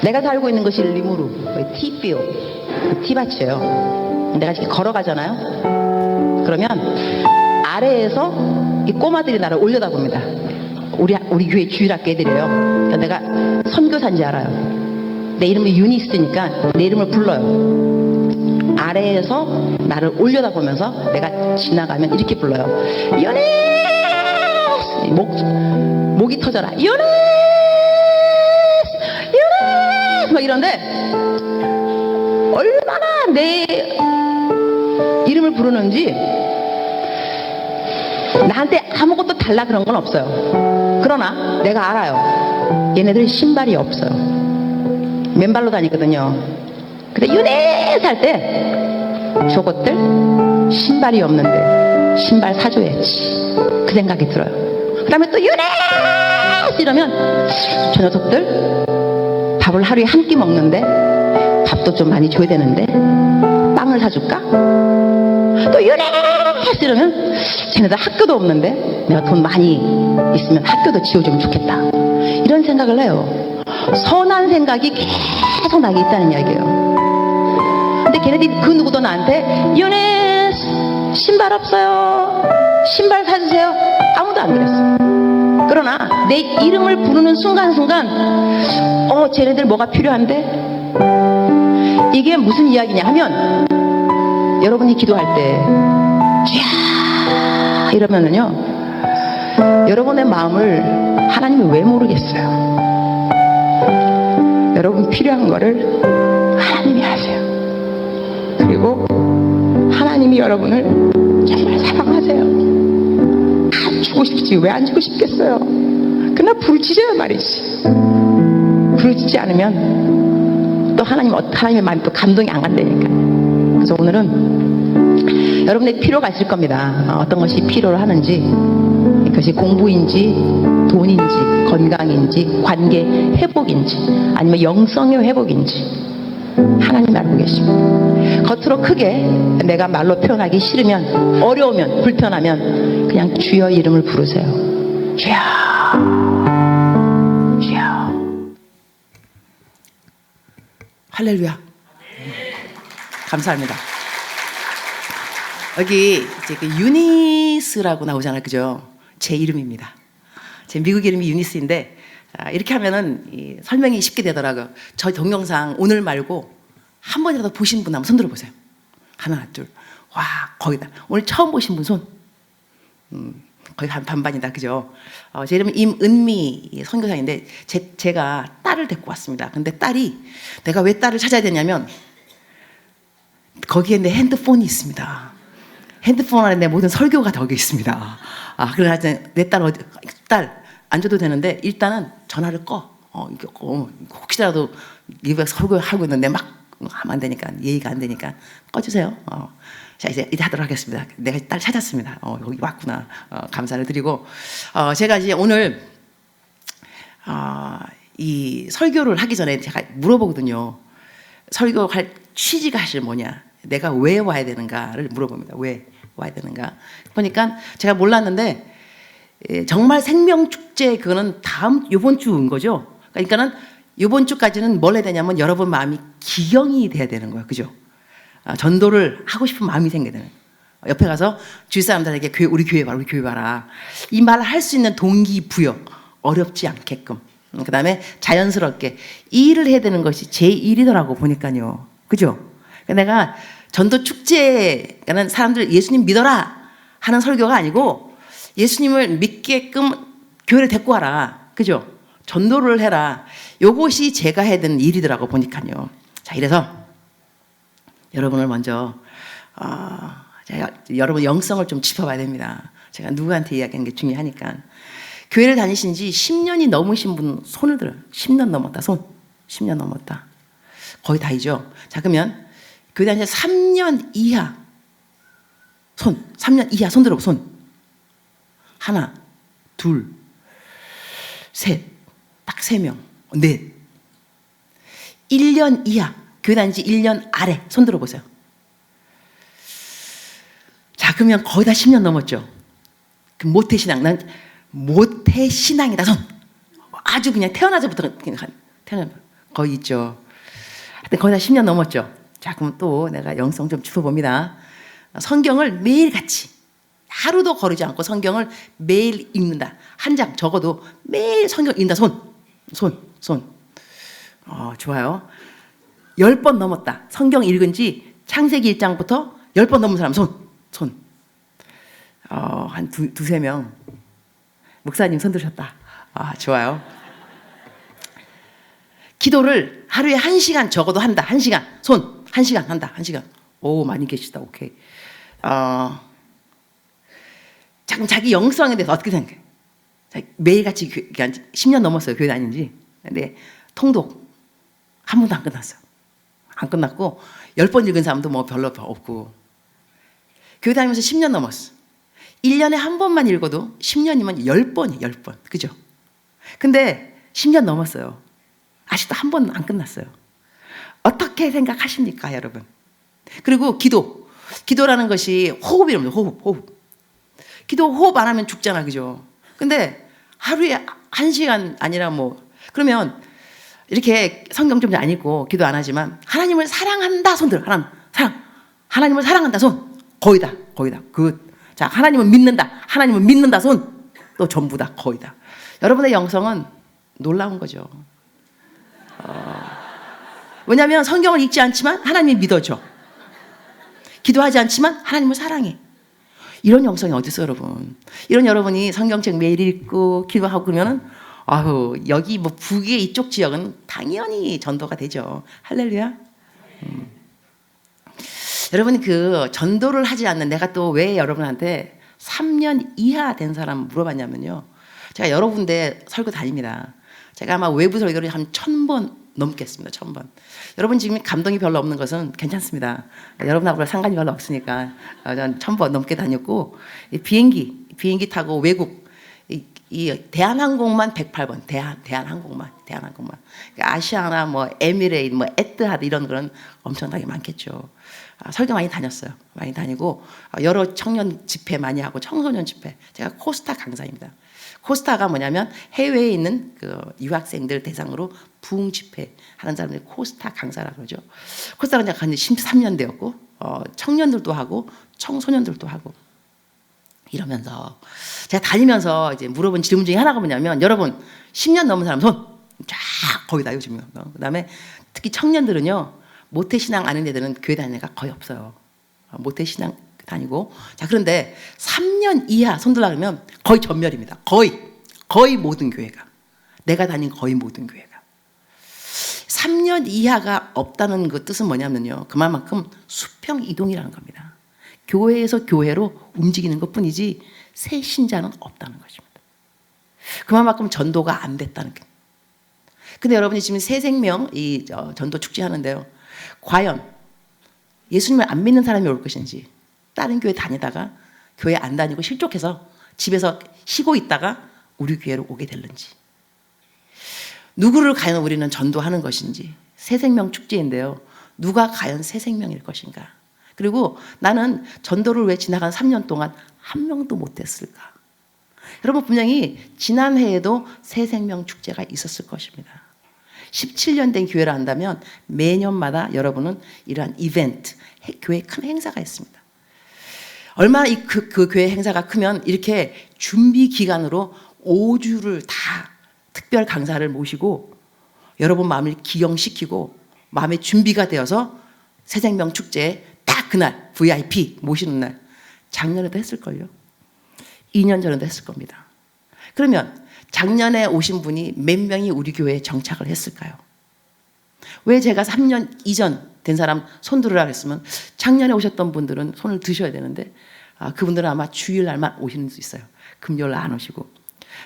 내가 살고 있는 것이 리무르, 티필, 그 티밭이에요. 내가 이렇게 걸어가잖아요. 그러면 아래에서 이 꼬마들이 나를 올려다봅니다. 우리 교회 주일학교 애들이에요. 그러니까 내가 선교사인지 알아요. 내 이름이 유니스니까 내 이름을 불러요. 아래에서 나를 올려다보면서 내가 지나가면 이렇게 불러요. 유니스! 목이 터져라. 유니스! 유니스! 막 이런데 얼마나 내 이름을 부르는지 나한테 아무것도 달라 그런 건 없어요. 그러나 내가 알아요. 얘네들 신발이 없어요. 맨발로 다니거든요. 근데 유니스 할 때 저것들 신발이 없는데 신발 사줘야지 그 생각이 들어요. 그 다음에 또 유니스 이러면 저 녀석들 밥을 하루에 한 끼 먹는데 밥도 좀 많이 줘야 되는데 빵을 사줄까? 또 유니스 이러면 쟤네들 학교도 없는데 내가 돈 많이 있으면 학교도 지어주면 좋겠다. 이런 생각을 해요. 선한 생각이 계속 나게 있다는 이야기예요. 근데 걔네들이 그 누구도 나한테 유니스 신발 없어요, 신발 사주세요, 아무도 안 그랬어. 그러나 내 이름을 부르는 순간순간 쟤네들 뭐가 필요한데? 이게 무슨 이야기냐 하면 여러분이 기도할 때 쥐야 이러면은요 여러분의 마음을 하나님이 왜 모르겠어요. 여러분 필요한 거를 하나님이 아세요. 그리고 하나님이 여러분을 정말 사랑하세요. 안 주고 싶지 왜 안 주고 싶겠어요. 그러나 부르짖어야 말이지. 부르짖지 않으면 또 하나님의 마음이 또 감동이 안 간다니까. 그래서 오늘은 여러분의 필요가 있을 겁니다. 어떤 것이 필요로 하는지, 그것이 공부인지 돈인지 건강인지 관계 회복인지 아니면 영성의 회복인지 하나님 알고 계십니다. 겉으로 크게 내가 말로 표현하기 싫으면, 어려우면, 불편하면 그냥 주여 이름을 부르세요. 주여, 주여. 할렐루야. 감사합니다. 여기 이제 그 유니스라고 나오잖아요, 그죠? 제 이름입니다. 제 미국 이름이 유니스인데 이렇게 하면은 설명이 쉽게 되더라고요. 저 동영상 오늘 말고 한 번이라도 보신 분 한번 손 들어보세요. 하나, 둘, 와, 거기다. 오늘 처음 보신 분 손. 거의 반반이다, 그죠? 제 이름은 임은미 선교사인데 제가 딸을 데리고 왔습니다. 근데 딸이, 내가 왜 딸을 찾아야 되냐면 거기에 내 핸드폰이 있습니다. 핸드폰 안에 내 모든 설교가 거기 있습니다. 그래서 내 딸 안 줘도 되는데 일단은 전화를 꺼. 혹시라도 이거 설교하고 있는데 막 하면 안 되니까, 예의가 안 되니까 꺼주세요. 자, 이제 하도록 하겠습니다. 내가 딸 찾았습니다. 여기 왔구나. 감사를 드리고, 제가 이제 오늘, 이 설교를 하기 전에 제가 물어보거든요. 설교할 취지가 사실 뭐냐. 내가 왜 와야 되는가를 물어봅니다. 왜 와야 되는가. 보니까 제가 몰랐는데, 정말 생명축제 그거는 요번 주인 거죠. 그러니까는 요번 주까지는 뭘 해야 되냐면 여러분 마음이 기경이 돼야 되는 거예요. 그죠? 전도를 하고 싶은 마음이 생겨야 되는 거예요. 옆에 가서 주위 사람들에게 우리 교회 봐라. 이 말을 할 수 있는 동기부여, 어렵지 않게끔. 그 다음에 자연스럽게 이 일을 해야 되는 것이 제 일이더라고 보니까요. 그죠? 내가 전도 축제는 사람들 예수님 믿어라 하는 설교가 아니고 예수님을 믿게끔 교회를 데리고 와라. 그죠? 전도를 해라. 요것이 제가 해야 되는 일이더라고 보니까요. 자, 이래서 여러분을 먼저 제가 여러분 영성을 좀 짚어봐야 됩니다. 제가 누구한테 이야기하는 게 중요하니까. 교회를 다니신 지 10년이 넘으신 분 손을 들어요. 10년 넘었다. 10년 넘었다. 거의 다이죠. 자, 그러면 교회 다니신 3년 이하 3년 이하 손 들어보. 하나, 둘, 셋, 딱 3명, 넷. 1년 이하, 교회 다닌 지 1년 아래 손 들어보세요. 자, 그러면 거의 다 10년 넘었죠. 그 모태신앙, 난 모태신앙이다 손. 아주 그냥 태어나서부터 거의 있죠. 하여튼 거의 다 10년 넘었죠. 자, 그럼 또 내가 영성 좀 짚어봅니다. 성경을 매일같이 하루도 거르지 않고 성경을 매일 읽는다. 한 장 적어도 매일 성경 읽는다. 손. 좋아요. 10번 넘었다. 성경 읽은 지 창세기 1장부터 10번 넘은 사람 손. 한 두세 명. 목사님 손 드셨다. 좋아요. 기도를 하루에 1시간 적어도 한다. 1시간. 1시간 한다. 1시간. 오, 많이 계시다. 오케이. 자기 영성에 대해서 어떻게 생각해? 매일같이 10년 넘었어요. 교회 다닌 지. 근데 통독 한 번도 안 끝났어요. 안 끝났고 10번 읽은 사람도 뭐 별로 없고. 교회 다니면서 10년 넘었어. 1년에 한 번만 읽어도 10년이면 10번이 10번. 그죠? 근데 10년 넘었어요. 아직도 한 번은 안 끝났어요. 어떻게 생각하십니까, 여러분? 그리고 기도라는 것이 호흡이랍니다. 호흡. 기도 호흡 안 하면 죽잖아, 그죠? 근데 하루에 1시간 아니라 그러면 이렇게 성경 좀 안 읽고 기도 안 하지만 하나님을 사랑한다 손들. 하나님을 사랑한다 손. 거의 다. 자, 하나님을 믿는다 손. 또 전부 다 거의 다. 여러분의 영성은 놀라운 거죠. 왜냐하면 성경을 읽지 않지만 하나님이 믿어줘. 기도하지 않지만 하나님을 사랑해. 이런 영성이 어디 있어요, 여러분? 이런 여러분이 성경책 매일 읽고 기도하고 그러면은 여기 북의 이쪽 지역은 당연히 전도가 되죠. 할렐루야. 여러분이 그 전도를 하지 않는, 내가 또 왜 여러분한테 3년 이하 된 사람 물어봤냐면요. 제가 여러 군데 설교 다닙니다. 제가 아마 외부 설교를 한 1000번 넘겠습니다. 1000번. 여러분 지금 감동이 별로 없는 것은 괜찮습니다. 여러분하고 상관이 별로 없으니까. 전 1000번 넘게 다녔고, 비행기 타고 외국, 이 대한항공만 108번. 대한항공만. 아시아나 에미레이트, 에트하드 이런 거는 엄청나게 많겠죠. 설교 많이 다녔어요. 많이 다니고 여러 청년 집회 많이 하고 청소년 집회. 제가 코스타 강사입니다. 코스타가 뭐냐면 해외에 있는 그 유학생들 대상으로 부흥 집회 하는 사람들이 코스타 강사라고 그러죠. 코스타가 제가 한 13년 되었고 청년들도 하고 청소년들도 하고 이러면서 제가 다니면서 이제 물어본 질문 중에 하나가 뭐냐면, 여러분 10년 넘은 사람 손 쫙 거의 다 요즘은. 그다음에 특히 청년들은요, 모태신앙 아는 애들은 교회 다니는 애가 거의 없어요. 모태신앙 다니고. 자, 그런데 3년 이하 손 들라 그러면 거의 전멸입니다. 거의 모든 교회가, 내가 다닌 거의 모든 교회가 3년 이하가 없다는 그 뜻은 뭐냐면요, 그만큼 수평 이동이라는 겁니다. 교회에서 교회로 움직이는 것뿐이지 새 신자는 없다는 것입니다. 그만큼 전도가 안 됐다는 거예요. 근데 여러분이 지금 새 생명 이 전도 축제 하는데요, 과연 예수님을 안 믿는 사람이 올 것인지, 다른 교회 다니다가 교회 안 다니고 실족해서 집에서 쉬고 있다가 우리 교회로 오게 될는지, 누구를 과연 우리는 전도하는 것인지. 새 생명 축제인데요, 누가 과연 새 생명일 것인가. 그리고 나는 전도를 왜 지나간 3년 동안 한 명도 못 됐을까. 여러분 분명히 지난 해에도 새 생명 축제가 있었을 것입니다. 17년 된 교회를 한다면 매년마다 여러분은 이러한 이벤트, 교회 큰 행사가 있습니다. 얼마나 그 교회 행사가 크면 이렇게 준비 기간으로 5주를 다 특별 강사를 모시고 여러분 마음을 기영시키고 마음의 준비가 되어서 새생명 축제에 딱 그날 VIP 모시는 날, 작년에도 했을걸요. 2년 전에도 했을 겁니다. 그러면 작년에 오신 분이 몇 명이 우리 교회에 정착을 했을까요? 왜 제가 3년 이전 된 사람 손 들으라 그랬으면, 작년에 오셨던 분들은 손을 드셔야 되는데 그분들은 아마 주일날만 오시는 수 있어요. 금요일 날 안 오시고.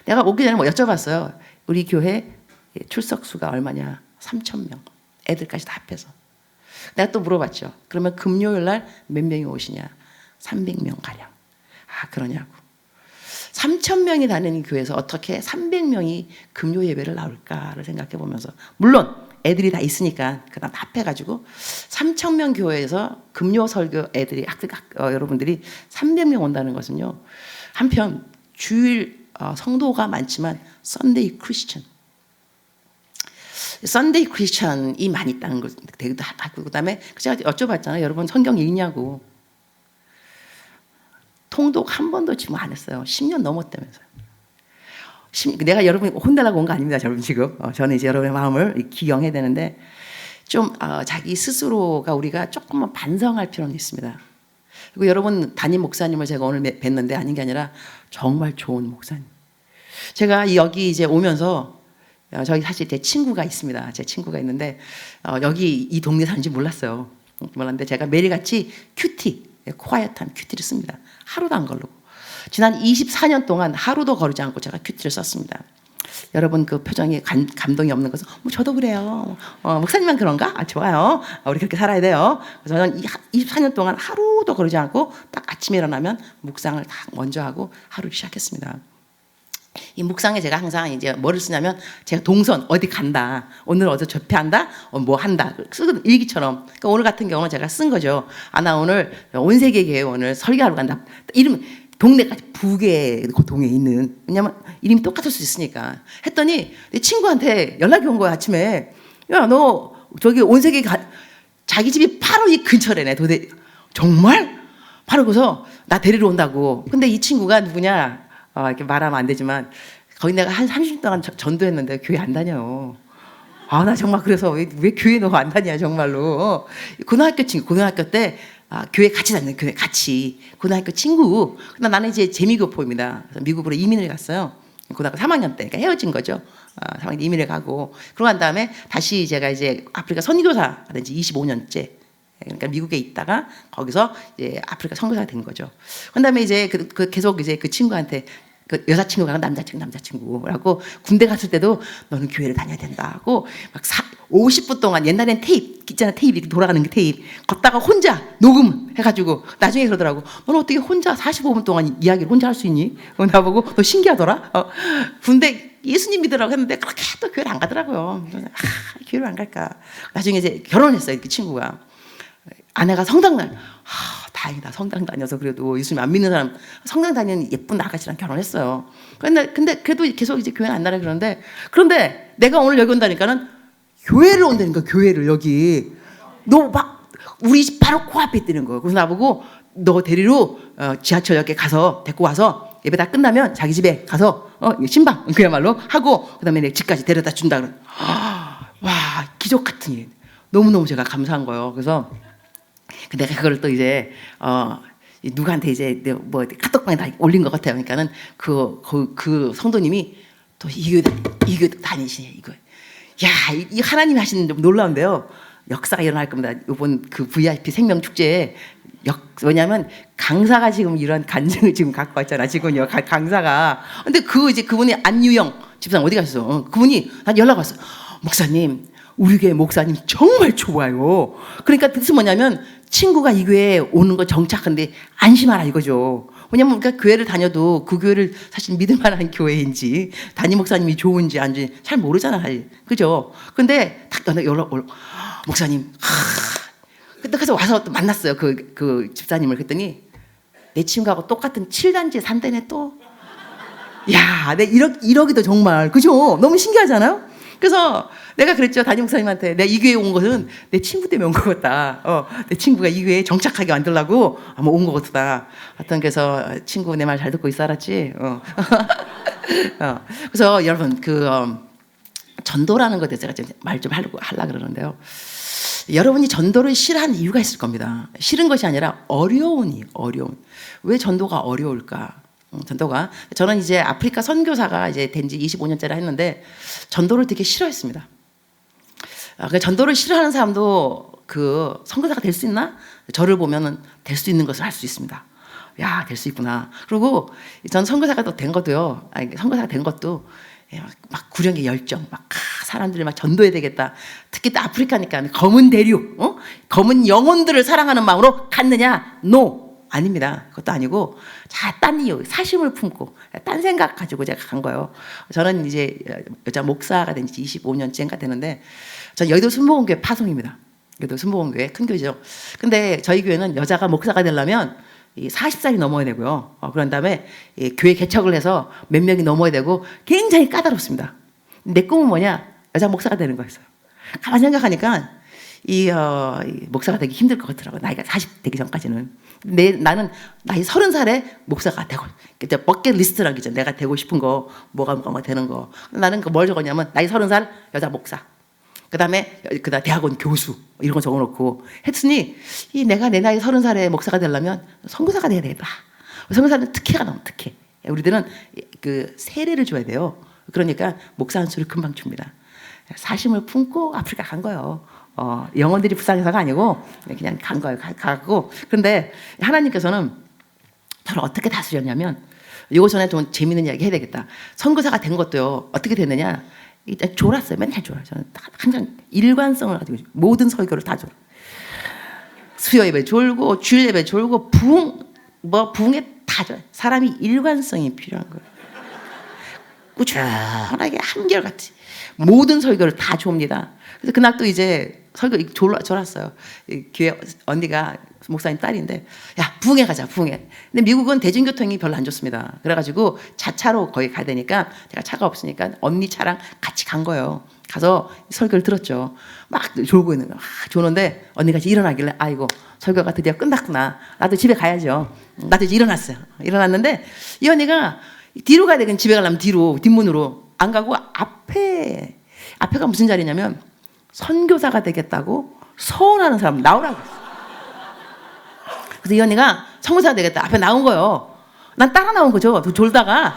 내가 오기 전에 여쭤봤어요. 우리 교회 출석수가 얼마냐? 3,000명. 애들까지 다 합해서. 내가 또 물어봤죠. 그러면 금요일 날 몇 명이 오시냐? 300명 가량. 그러냐고. 3,000명이 다니는 교회에서 어떻게 300명이 금요 예배를 나올까를 생각해 보면서, 물론 애들이 다 있으니까 그다음 합해가지고 3,000명 교회에서 금요 설교 애들이 여러분들이 300명 온다는 것은요, 한편 주일 성도가 많지만 썬데이 크리스천, 썬데이 크리스천이 많이 있다는 걸 되기도 하고, 그다음에 제가 여쭤봤잖아요. 여러분 성경 읽냐고. 통독 한 번도 지금 안 했어요. 10년 넘었다면서요. 내가 여러분 혼내려고 온 거 아닙니다. 여러분 지금 저는 이제 여러분의 마음을 기영해야 되는데 좀 자기 스스로가 우리가 조금만 반성할 필요는 있습니다. 그리고 여러분 담임 목사님을 제가 오늘 뵀는데 아닌 게 아니라 정말 좋은 목사님. 제가 여기 이제 오면서 저기 사실 제 친구가 있습니다. 제 친구가 있는데 여기 이 동네 사는지 몰랐어요. 몰랐는데 제가 매일같이 큐티, quiet한 큐티를 씁니다. 하루도 안 걸르고. 지난 24년 동안 하루도 거르지 않고 제가 큐티를 썼습니다. 여러분 그 표정에 감동이 없는 것은 저도 그래요. 목사님만 그런가? 좋아요. 우리 그렇게 살아야 돼요. 그래서 저는 24년 동안 하루도 거르지 않고 딱 아침에 일어나면 묵상을 딱 먼저 하고 하루를 시작했습니다. 이 묵상에 제가 항상 이제 뭐를 쓰냐면 제가 동선 어디 간다, 오늘 어디 접회한다, 뭐 한다 쓰거든, 일기처럼. 그러니까 오늘 같은 경우는 제가 쓴 거죠. 나 오늘 온세계교회 오늘 설교하러 간다. 이름 동네까지 북에 그 동에 있는, 왜냐면 이름이 똑같을 수 있으니까. 했더니 내 친구한테 연락이 온 거야. 아침에 야 너 저기 온세계 자기 집이 바로 이 근처래네. 도대 정말? 바로 그래서 나 데리러 온다고. 근데 이 친구가 누구냐? 이렇게 말하면 안 되지만 거기 내가 한 30년 동안 전도했는데 교회 안 다녀. 나 정말 그래서 왜 교회 너 안 다냐 정말로. 고등학교 친구, 고등학교 때 교회 같이 다니는, 교회 같이 고등학교 친구. 근데 나는 이제 재미교포입니다. 그래서 미국으로 이민을 갔어요. 고등학교 3학년 때. 그러니까 헤어진 거죠. 3학년 이민을 가고 그러고 난 다음에 다시 제가 이제 아프리카 선교사 된 지 25년째. 그러니까 미국에 있다가 거기서 이제 아프리카 선교사가 된 거죠. 그다음에 이제 계속 이제 그 친구한테 그 여자친구가 남자친구라고 군대 갔을 때도 너는 교회를 다녀야 된다고 막 50분 동안, 옛날엔 테이프 있잖아, 테이프 이렇게 돌아가는 게 테이프 걷다가 혼자 녹음해가지고 나중에 그러더라고. 너는 어떻게 혼자 45분 동안 이야기를 혼자 할 수 있니? 나보고 너 신기하더라. 군대 예수님 믿으라고 했는데 그렇게 또 교회를 안 가더라고요. 교회를 안 갈까. 나중에 이제 결혼했어요. 그 친구가. 아내가 성당 다행이다. 성당 다녀서 그래도 예수님 안 믿는 사람 성당 다니는 예쁜 아가씨랑 결혼했어요. 근데 그래도 계속 이제 교회 안 나라 그런데 내가 오늘 여기 온다니까는 교회를 온다니까. 교회를 여기 너 막 우리 집 바로 코앞에 있다는 거예요. 그래서 나보고 너 데리러 지하철역에 가서 데리고 와서 예배 다 끝나면 자기 집에 가서 신방 그야말로 하고 그다음에 내 집까지 데려다 준다. 와 기적 같은 일. 너무너무 제가 감사한 거예요. 그래서 내가 그걸 또 이제 누구한테 이제 뭐 카톡방에 다 올린 것 같아요. 그러니까는 그 성도님이 또 이 교회 다니시네 이거. 야, 이 하나님이 하시는 좀 놀라운데요. 역사가 일어날 겁니다. 이번 그 VIP 생명 축제에 왜냐하면 강사가 지금 이런 간증을 지금 갖고 왔잖아. 지금요 강사가. 근데 그분이 안유영 집사님 어디 가셨어? 그분이 난 연락 왔어. 목사님. 우리 교회 목사님 정말 좋아요. 그러니까 뜻은 뭐냐면 친구가 이 교회에 오는 거 정착한데 안심하라 이거죠. 왜냐면 우리가 교회를 다녀도 그 교회를 사실 믿을 만한 교회인지 담임 목사님이 좋은지 안 좋은지 잘 모르잖아. 그죠? 근데 딱 연락 목사님. 그래서 와서 또 만났어요. 그 집사님을. 그랬더니 내 친구하고 똑같은 7단지에 산다네 또. 야, 내 이러기도 정말. 그죠? 너무 신기하잖아요? 그래서 내가 그랬죠. 담임 목사님한테 내가 이 교회에 온 것은 내 친구 때문에 온 것 같다. 내 친구가 이 교회에 정착하게 만들려고 아마 온 것 같다. 하여튼 그래서 친구 내 말 잘 듣고 있어 알았지? 그래서 여러분 전도라는 것에 대해서 제가 말 좀 하려고 그러는데요. 여러분이 전도를 싫어하는 이유가 있을 겁니다. 싫은 것이 아니라 어려운. 왜 전도가 어려울까? 전도가 저는 이제 아프리카 선교사가 이제 된 지 25년째라 했는데 전도를 되게 싫어했습니다. 전도를 싫어하는 사람도 그 선교사가 될 수 있나? 저를 보면은 될 수 있는 것을 할 수 있습니다. 야, 될 수 있구나. 그리고 전 선교사가 또 된 것도요. 선교사가 된 것도 막 구령의 열정, 막 사람들이 막 전도해야 되겠다. 특히 또 아프리카니까 검은 대륙, 검은 영혼들을 사랑하는 마음으로 갔느냐? No. 아닙니다. 그것도 아니고 딴 이유, 사심을 품고 딴 생각 가지고 제가 간 거예요. 저는 이제 여자 목사가 된 지 25년째인가 되는데 저는 여의도 순복음교회 파송입니다. 여의도 순복음교회 큰 교회죠. 근데 저희 교회는 여자가 목사가 되려면 40살이 넘어야 되고요. 그런 다음에 교회 개척을 해서 몇 명이 넘어야 되고 굉장히 까다롭습니다. 내 꿈은 뭐냐? 여자 목사가 되는 거였어요. 가만히 생각하니까 이 목사가 되기 힘들 것 같더라고요. 나이가 40 되기 전까지는. 나는 나이 30살에 목사가 되고, 그때 버킷리스트라고 있죠. 내가 되고 싶은 거, 뭐가 되는 거. 나는 뭘 적었냐면, 나이 30살 여자 목사. 그 다음에 대학원 교수. 이런 거 적어놓고 했으니, 내가 내 나이 30살에 목사가 되려면 선교사가 돼야 되겠다. 선교사는 특혜가 너무 특혜. 우리들은 그 세례를 줘야 돼요. 그러니까 목사 한 수를 금방 줍니다. 사심을 품고 아프리카 간 거예요. 영혼들이 불쌍해서가 아니고 그냥 간 거예요. 가고. 그런데 하나님께서는 저를 어떻게 다스렸냐면, 이거 전에 좀 재밌는 이야기 해야 되겠다. 선교사가 된 것도요. 어떻게 됐느냐? 일단 졸았어요. 맨날 졸아요. 저는 항상 일관성을 가지고 모든 설교를 다 졸아. 수요 예배 졸고 주일 예배 졸고 부흥에 다 졸아요. 사람이 일관성이 필요한 거예요. 꾸준하게 한결같이 모든 설교를 다 줍니다. 그래서 그날 또 이제 설교 졸았어요. 교회 언니가 목사님 딸인데, 야, 부흥회 가자, 부흥회. 근데 미국은 대중교통이 별로 안 좋습니다. 그래가지고 자차로 거기 가야 되니까 제가 차가 없으니까 언니 차랑 같이 간 거예요. 가서 설교를 들었죠. 막 졸고 있는 거. 조는데 언니가 이제 일어나길래, 아이고, 설교가 드디어 끝났구나. 나도 집에 가야죠. 나도 이제 일어났어요. 일어났는데 이 언니가 뒤로 가야 되겠는, 집에 가려면 뒤로, 뒷문으로 안 가고 앞에가 무슨 자리냐면 선교사가 되겠다고 서원하는 사람 나오라고 했어. 그래서 이 언니가 선교사가 되겠다 앞에 나온 거예요. 난 따라 나온 거죠. 졸다가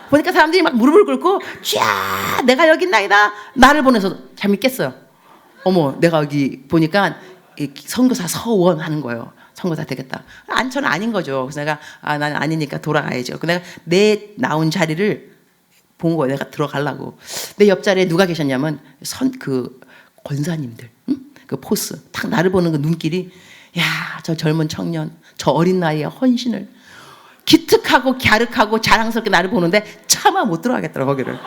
보니까 사람들이 막 무릎을 꿇고 쥐야 내가 여기 있나이다 나를 보내서 잠이 깼어요. 어머, 내가 여기 보니까 선교사 서원하는 거예요. 선교사 되겠다. 저는 아닌 거죠. 그래서 내가 나는 아니니까 돌아가야죠. 내가 내 나온 자리를 본 거예요. 내가 들어가려고. 내 옆자리에 누가 계셨냐면 그 권사님들, 응? 그 포스 딱 나를 보는 그 눈길이, 야, 저 젊은 청년, 저 어린 나이에 헌신을 기특하고 갸륵하고 자랑스럽게 나를 보는데 차마 못 들어가겠더라고 거기를.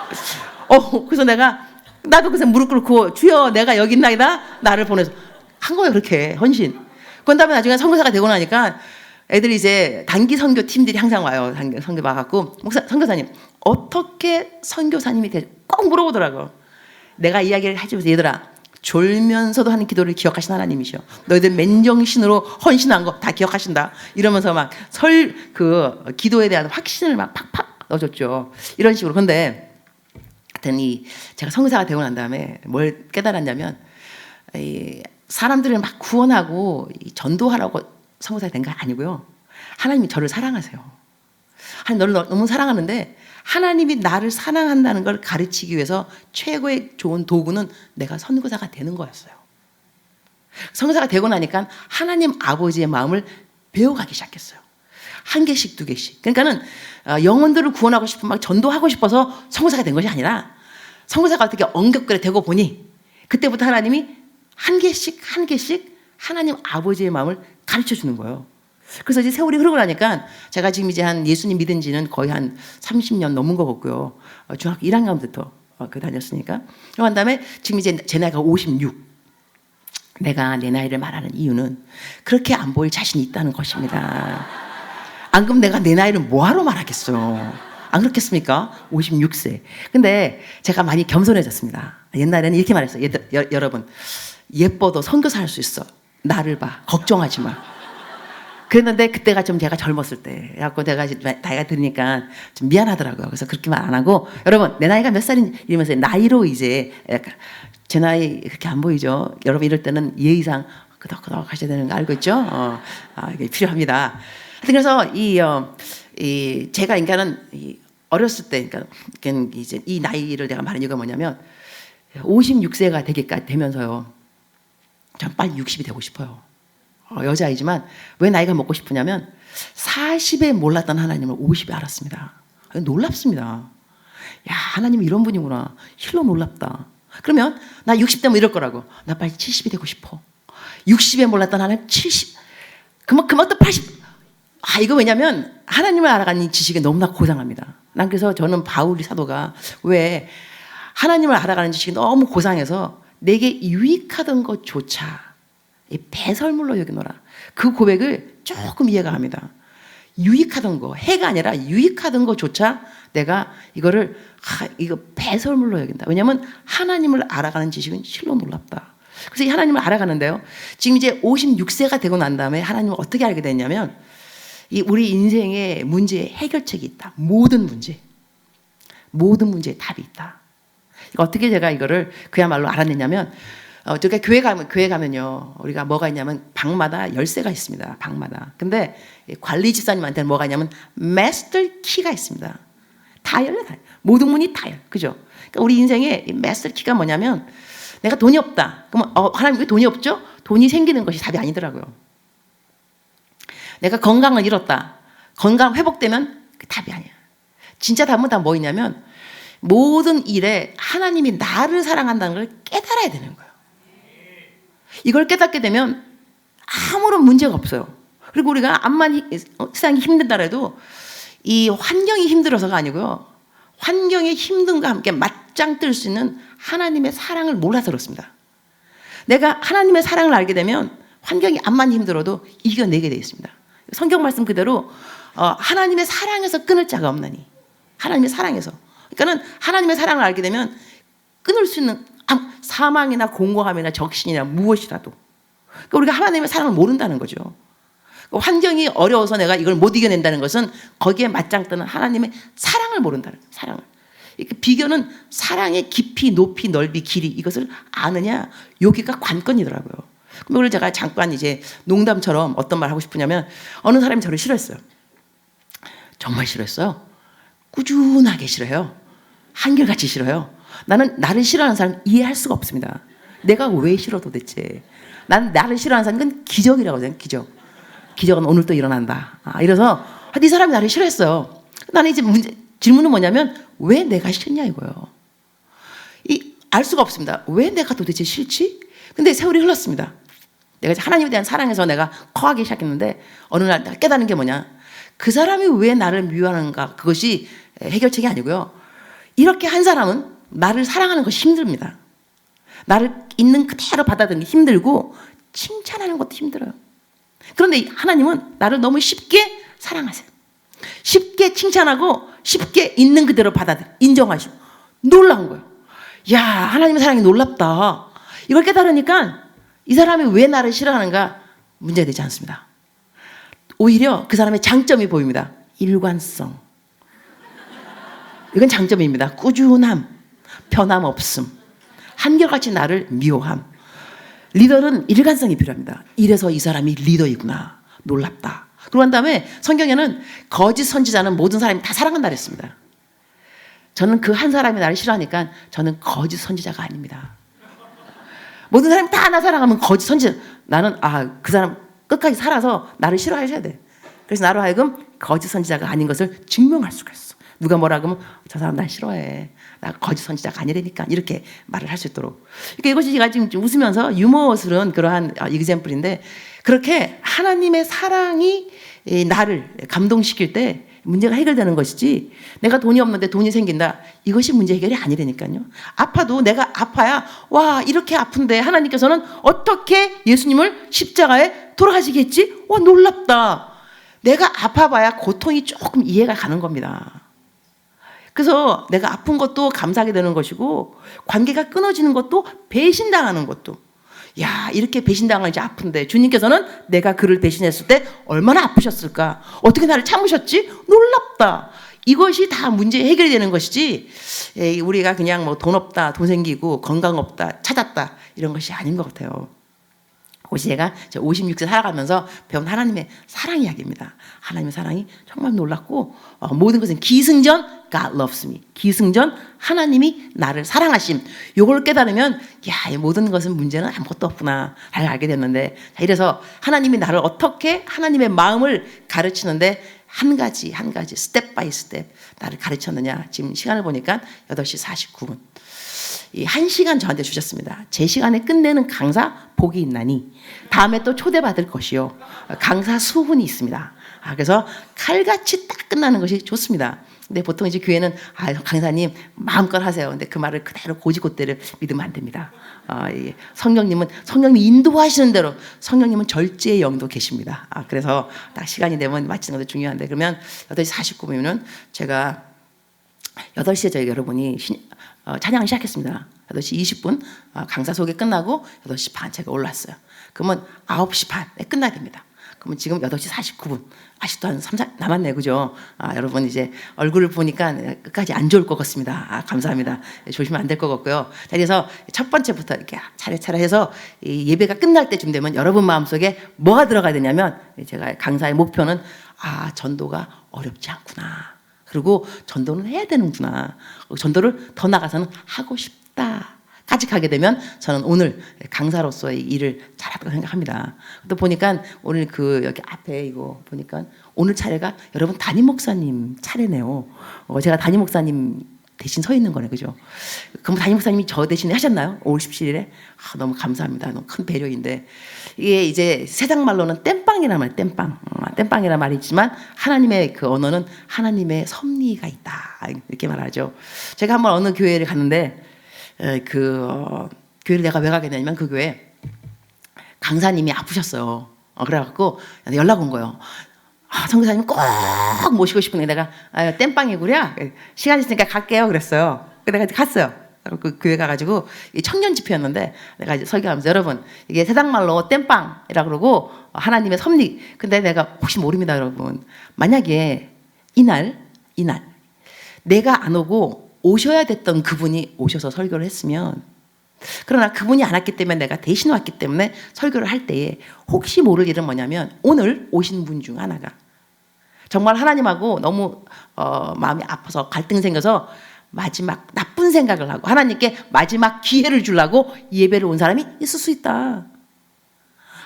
그래서 나도 그래서 무릎 꿇고 주여 내가 여기 있나이다 나를 보내서 한 거예요. 그렇게 헌신. 그런 다음에 나중에 선교사가 되고 나니까 애들이 이제 단기 선교 팀들이 항상 와요. 단기 선교 와갖고 선교사님 어떻게 선교사님이 꼭 물어보더라고. 내가 이야기를 해주면서, 얘들아 졸면서도 하는 기도를 기억하신 하나님이셔. 너희들 맨정신으로 헌신한 거 다 기억하신다. 이러면서 막 기도에 대한 확신을 막 팍팍 넣어줬죠. 이런 식으로. 그런데 하여튼 제가 선교사가 되고 난 다음에 뭘 깨달았냐면, 사람들을 막 구원하고 전도하라고 선교사가 된 거 아니고요. 하나님이 저를 사랑하세요. 하나님 너를 너무 사랑하는데 하나님이 나를 사랑한다는 걸 가르치기 위해서 최고의 좋은 도구는 내가 선교사가 되는 거였어요. 선교사가 되고 나니까 하나님 아버지의 마음을 배워가기 시작했어요. 한 개씩 두 개씩. 그러니까는 영혼들을 구원하고 싶은 막 전도하고 싶어서 선교사가 된 것이 아니라, 선교사가 어떻게 엉겹결에 되고 보니 그때부터 하나님이 한 개씩 한 개씩 하나님 아버지의 마음을 가르쳐 주는 거예요. 그래서 이제 세월이 흐르고 나니까 제가 지금 이제 한 예수님 믿은 지는 거의 한 30년 넘은 것 같고요. 중학교 1학년부터 다녔으니까. 그런 다음에 지금 이제 제 나이가 56. 내가 내 나이를 말하는 이유는 그렇게 안 보일 자신이 있다는 것입니다. 안 그러면 내가 내 나이를 뭐하러 말하겠어요. 안 그렇겠습니까? 56세. 근데 제가 많이 겸손해졌습니다. 옛날에는 이렇게 말했어요. 여러분, 예뻐도 선교사 할 수 있어. 나를 봐. 걱정하지 마. 그랬는데 그때가 좀 제가 젊었을 때. 그래갖고 내가 나이가 드니까 좀 미안하더라고요. 그래서 그렇게 말 안 하고, 여러분, 내 나이가 몇 살인지 이러면서 나이로 이제 약간 제 나이 그렇게 안 보이죠? 여러분 이럴 때는 예의상 끄덕끄덕 하셔야 되는 거 알고 있죠? 이게 필요합니다. 그래서 제가 그러니까는 어렸을 때, 그러니까 이제 이 나이를 내가 말하는 이유가 뭐냐면 56세가 되면서요. 전 빨리 60이 되고 싶어요. 여자이지만 왜 나이가 먹고 싶으냐면 40에 몰랐던 하나님을 50에 알았습니다. 놀랍습니다. 야, 하나님 이런 분이구나. 힐러 놀랍다. 그러면 나 60 되면 이럴 거라고. 나 빨리 70이 되고 싶어. 60에 몰랐던 하나님 70. 그만 또 80. 이거 왜냐면 하나님을 알아가는 이 지식이 너무나 고상합니다. 난 그래서 저는 바울이 사도가 왜 하나님을 알아가는 지식이 너무 고상해서 내게 유익하던 것조차 배설물로 여기노라. 그 고백을 조금 이해가 합니다. 유익하던 거, 해가 아니라 유익하던 것조차 내가 이거를 이거 배설물로 여긴다. 왜냐하면 하나님을 알아가는 지식은 실로 놀랍다. 그래서 이 하나님을 알아가는데요. 지금 이제 56세가 되고 난 다음에 하나님을 어떻게 알게 됐냐면 이 우리 인생의 문제에 해결책이 있다. 모든 문제에 답이 있다. 어떻게 제가 이거를 그야말로 알아냈냐면 저희가 교회 가면요. 우리가 뭐가 있냐면 방마다 열쇠가 있습니다. 방마다. 근데 관리 집사님한테는 뭐가 있냐면 마스터 키가 있습니다. 다 열려. 모든 문이 다 열려. 그죠? 그러니까 우리 인생의 마스터 키가 뭐냐면 내가 돈이 없다. 그러면 하나님 왜 돈이 없죠? 돈이 생기는 것이 답이 아니더라고요. 내가 건강을 잃었다. 건강 회복되면 그 답이 아니야. 진짜 답은 다 뭐냐면 모든 일에 하나님이 나를 사랑한다는 걸 깨달아야 되는 거예요. 이걸 깨닫게 되면 아무런 문제가 없어요. 그리고 우리가 암만 세상이 힘들다 해도 이 환경이 힘들어서가 아니고요. 환경의 힘듦과 함께 맞짱 뜰 수 있는 하나님의 사랑을 몰라서 그렇습니다. 내가 하나님의 사랑을 알게 되면 환경이 암만 힘들어도 이겨내게 되어 있습니다. 성경 말씀 그대로 하나님의 사랑에서 끊을 자가 없나니. 하나님의 사랑에서. 그러니까는 하나님의 사랑을 알게 되면 끊을 수 있는 사망이나 공고함이나 적신이나 무엇이라도. 그러니까 우리가 하나님의 사랑을 모른다는 거죠. 환경이 어려워서 내가 이걸 못 이겨낸다는 것은 거기에 맞짱 뜨는 하나님의 사랑을 모른다는 거예요. 사랑을. 비교는 사랑의 깊이, 높이, 넓이, 길이 이것을 아느냐 여기가 관건이더라고요. 그럼 오늘 제가 잠깐 이제 농담처럼 어떤 말 하고 싶으냐면 어느 사람이 저를 싫어했어요. 정말 싫어했어요. 꾸준하게 싫어해요. 한결같이 싫어요. 나는 나를 싫어하는 사람 이해할 수가 없습니다. 내가 왜 싫어 도대체. 난 나를 싫어하는 사람은 기적이라고 하잖아요. 기적은 오늘 또 일어난다. 이래서 이 사람이 나를 싫어했어요. 나는 이제 질문은 뭐냐면 왜 내가 싫냐 이거예요. 알 수가 없습니다. 왜 내가 도대체 싫지? 근데 세월이 흘렀습니다. 내가 하나님에 대한 사랑에서 내가 커하기 시작했는데 어느 날 내가 깨달은 게 뭐냐. 그 사람이 왜 나를 미워하는가 그것이 해결책이 아니고요. 이렇게 한 사람은 나를 사랑하는 것이 힘듭니다. 나를 있는 그대로 받아들이는 게 힘들고 칭찬하는 것도 힘들어요. 그런데 하나님은 나를 너무 쉽게 사랑하세요. 쉽게 칭찬하고 쉽게 있는 그대로 인정하시고 놀라운 거예요. 야, 하나님의 사랑이 놀랍다. 이걸 깨달으니까 이 사람이 왜 나를 싫어하는가 문제가 되지 않습니다. 오히려 그 사람의 장점이 보입니다. 일관성. 이건 장점입니다. 꾸준함, 변함없음, 한결같이 나를 미워함. 리더는 일관성이 필요합니다. 이래서 이 사람이 리더이구나. 놀랍다. 그러고 난 다음에 성경에는 거짓 선지자는 모든 사람이 다 사랑한다 그랬습니다. 저는 그 한 사람이 나를 싫어하니까 저는 거짓 선지자가 아닙니다. 모든 사람이 다 나 사랑하면 거짓 선지자. 나는 그 사람 끝까지 살아서 나를 싫어하셔야 돼. 그래서 나로 하여금 거짓 선지자가 아닌 것을 증명할 수가 있어. 누가 뭐라고 하면 저 사람 날 싫어해. 나 거짓 선지자가 아니라니까. 이렇게 말을 할 수 있도록. 그러니까 이것이 제가 지금 좀 웃으면서 유머스러운 그러한 이그젬플인데 그렇게 하나님의 사랑이 나를 감동시킬 때 문제가 해결되는 것이지 내가 돈이 없는데 돈이 생긴다. 이것이 문제 해결이 아니라니까요. 아파도 내가 아파야 와 이렇게 아픈데 하나님께서는 어떻게 예수님을 십자가에 돌아가시겠지? 와 놀랍다. 내가 아파봐야 고통이 조금 이해가 가는 겁니다. 그래서 내가 아픈 것도 감사하게 되는 것이고 관계가 끊어지는 것도 배신당하는 것도 야 이렇게 배신당하지 아픈데 주님께서는 내가 그를 배신했을 때 얼마나 아프셨을까 어떻게 나를 참으셨지 놀랍다. 이것이 다 문제 해결이 되는 것이지 우리가 그냥 뭐 돈 없다 돈 생기고 건강 없다 찾았다 이런 것이 아닌 것 같아요. 그것이 제가 56세 살아가면서 배운 하나님의 사랑 이야기입니다. 하나님의 사랑이 정말 놀랍고 모든 것은 기승전 God loves me. 기승전 하나님이 나를 사랑하심. 이걸 깨달으면 야, 이 모든 것은 문제는 아무것도 없구나 잘 알게 됐는데 자, 이래서 하나님이 나를 어떻게 하나님의 마음을 가르치는데 한 가지 스텝 바이 스텝 나를 가르쳤느냐. 지금 시간을 보니까 8시 49분. 이 1시간 저한테 주셨습니다. 제 시간에 끝내는 강사 복이 있나니 다음에 또 초대받을 것이요. 강사 수훈이 있습니다. 그래서 칼같이 딱 끝나는 것이 좋습니다. 근데 보통 이제 교회는 강사님 마음껏 하세요. 근데 그 말을 그대로 고지고대를 믿으면 안 됩니다. 성령님이 인도하시는 대로 성령님은 절제의 영도 계십니다. 그래서 딱 시간이 되면 마치는 것도 중요한데 그러면 8시 49분이면 제가 8시에 저희 여러분이 찬양을 시작했습니다. 8시 20분 강사 소개 끝나고 8시 반 제가 올랐어요. 그러면 9시 반에 끝나야 됩니다. 그러면 지금 8시 49분. 아직도 한 3, 4 남았네, 그죠? 여러분 이제 얼굴을 보니까 끝까지 안 좋을 것 같습니다. 감사합니다. 조심하면 안 될 것 같고요. 자, 그래서 첫 번째부터 이렇게 차례차례 해서 이 예배가 끝날 때쯤 되면 여러분 마음속에 뭐가 들어가야 되냐면, 제가 강사의 목표는 전도가 어렵지 않구나. 그리고 전도는 해야 되는구나. 전도를 더 나가서는 하고 싶다. 까지 가게 되면 저는 오늘 강사로서의 일을 잘했다고 생각합니다. 또 보니까 오늘 여기 앞에 이거 보니까 오늘 차례가 여러분 담임 목사님 차례네요. 제가 담임 목사님 대신 서 있는 거네, 그죠? 그럼 담임 목사님이 저 대신에 하셨나요? 5월 17일에? 너무 감사합니다. 너무 큰 배려인데. 이게 이제 세상 말로는 땜빵이란 말이에요, 땜빵. 땜빵이란 말이 있지만 하나님의 그 언어는 하나님의 섭리가 있다. 이렇게 말하죠. 제가 한번 어느 교회를 갔는데 교회를 내가 왜 가게 되냐면 그 교회 강사님이 아프셨어요. 그래갖고 연락 온 거예요. 선교사님 꼭 모시고 싶은데 내가 땜빵이구려. 시간 있으니까 갈게요. 그랬어요. 내가 갔어요. 그 교회 가가지고 청년 집회였는데 내가 이제 설교하면서 여러분 이게 세상 말로 땜빵이라고 그러고 하나님의 섭리. 근데 내가 혹시 모릅니다, 여러분. 만약에 이날 내가 안 오고 오셔야 됐던 그분이 오셔서 설교를 했으면, 그러나 그분이 안 왔기 때문에 내가 대신 왔기 때문에 설교를 할 때에 혹시 모를 일은 뭐냐면 오늘 오신 분 중 하나가 정말 하나님하고 너무 마음이 아파서 갈등이 생겨서 마지막 나쁜 생각을 하고 하나님께 마지막 기회를 주려고 예배를 온 사람이 있을 수 있다.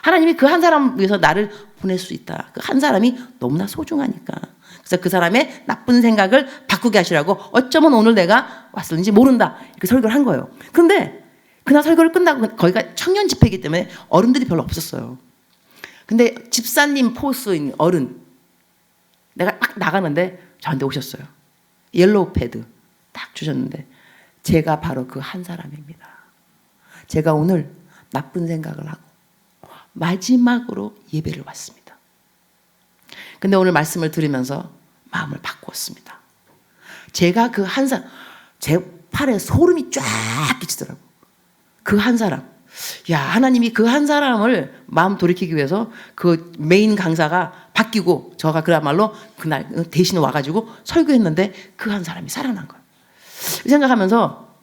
하나님이 그 한 사람 위해서 나를 보낼 수 있다. 그 한 사람이 너무나 소중하니까. 그래서 그 사람의 나쁜 생각을 바꾸게 하시라고 어쩌면 오늘 내가 왔을지 모른다. 이렇게 설교를 한 거예요. 그런데 그날 설교를 끝나고 거기가 청년 집회이기 때문에 어른들이 별로 없었어요. 근데 집사님 포스인 어른, 내가 딱 나가는데 저한테 오셨어요. 옐로우 패드 딱 주셨는데 제가 바로 그 한 사람입니다. 제가 오늘 나쁜 생각을 하고 마지막으로 예배를 왔습니다. 근데 오늘 말씀을 들으면서 마음을 바꾸었습니다. 제가 그 한 사람, 제 팔에 소름이 쫙 끼치더라고요. 그 한 사람. 야, 하나님이 그 한 사람을 마음 돌이키기 위해서 그 메인 강사가 바뀌고 저가 그야말로 그날 대신 와가지고 설교했는데 그 한 사람이 살아난 거예요. 생각하면서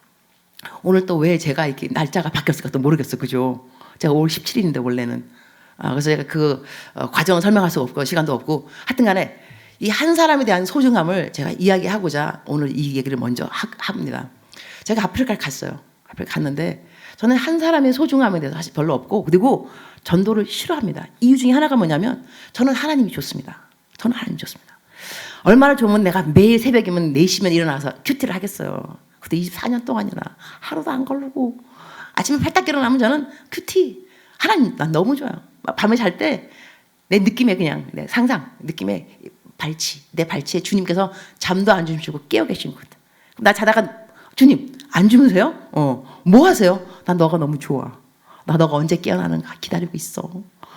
오늘 또 왜 제가 이렇게 날짜가 바뀌었을까 또 모르겠어요. 그죠? 제가 5월 17일인데 원래는. 그래서 제가 그 과정을 설명할 수 없고 시간도 없고 하여튼 간에 이 한 사람에 대한 소중함을 제가 이야기하고자 오늘 이 얘기를 먼저 합니다. 제가 아프리카를 갔어요. 아프리카 갔는데 저는 한 사람의 소중함에 대해서 사실 별로 없고 그리고 전도를 싫어합니다. 이유 중에 하나가 뭐냐면 저는 하나님이 좋습니다. 저는 하나님이 좋습니다. 얼마나 좋으면 내가 매일 새벽이면 4시면 일어나서 큐티를 하겠어요. 그때 24년 동안이나 하루도 안 걸르고 아침에 팔딱 일어나면 저는 큐티. 하나님 난 너무 좋아요. 밤에 잘 때 내 느낌에 그냥 내 상상 느낌에 내 발치에 주님께서 잠도 안 주무시고 깨어 계신 것 같아. 나 자다가 주님 안 주무세요? 뭐 하세요? 난 너가 너무 좋아. 나 너가 언제 깨어나는가 기다리고 있어.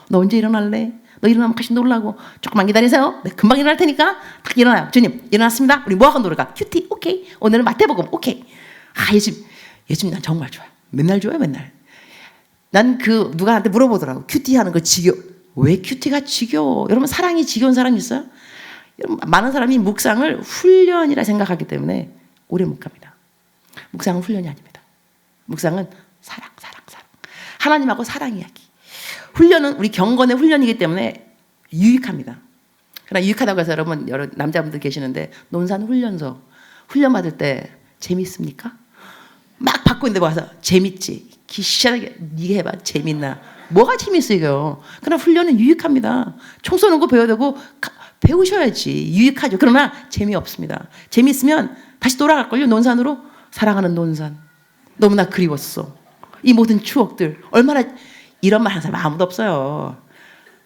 너 언제 일어날래? 너 일어나면 같이 놀라고. 조금만 기다리세요. 네, 금방 일어날 테니까 딱 일어나요. 주님 일어났습니다. 우리 뭐 하고 놀을까? 큐티 오케이. 오늘은 마태복음 오케이. 예수님 난 정말 좋아요. 맨날 좋아요 맨날. 난 누가 나한테 물어보더라고. 큐티 하는 거 지겨워. 왜 큐티가 지겨워? 여러분 사랑이 지겨운 사람 있어요? 여러분, 많은 사람이 묵상을 훈련이라 생각하기 때문에 오래 못 갑니다. 묵상은 훈련이 아닙니다. 묵상은 사랑. 하나님하고 사랑 이야기. 훈련은 우리 경건의 훈련이기 때문에 유익합니다. 그러나 유익하다고 해서 여러분 여러 남자분들 계시는데 논산 훈련소 훈련 받을 때 재밌습니까? 막 받고 있는데 와서 재밌지. 기시하게 네가 해봐 재밌나? 뭐가 재밌어 이거? 그러나 훈련은 유익합니다. 총 쏘는 거 배워야 되고 배우셔야지. 유익하죠. 그러나 재미없습니다. 재미있으면 다시 돌아갈걸요. 논산으로. 사랑하는 논산. 너무나 그리웠어. 이 모든 추억들. 얼마나 이런 말 하는 사람 아무도 없어요.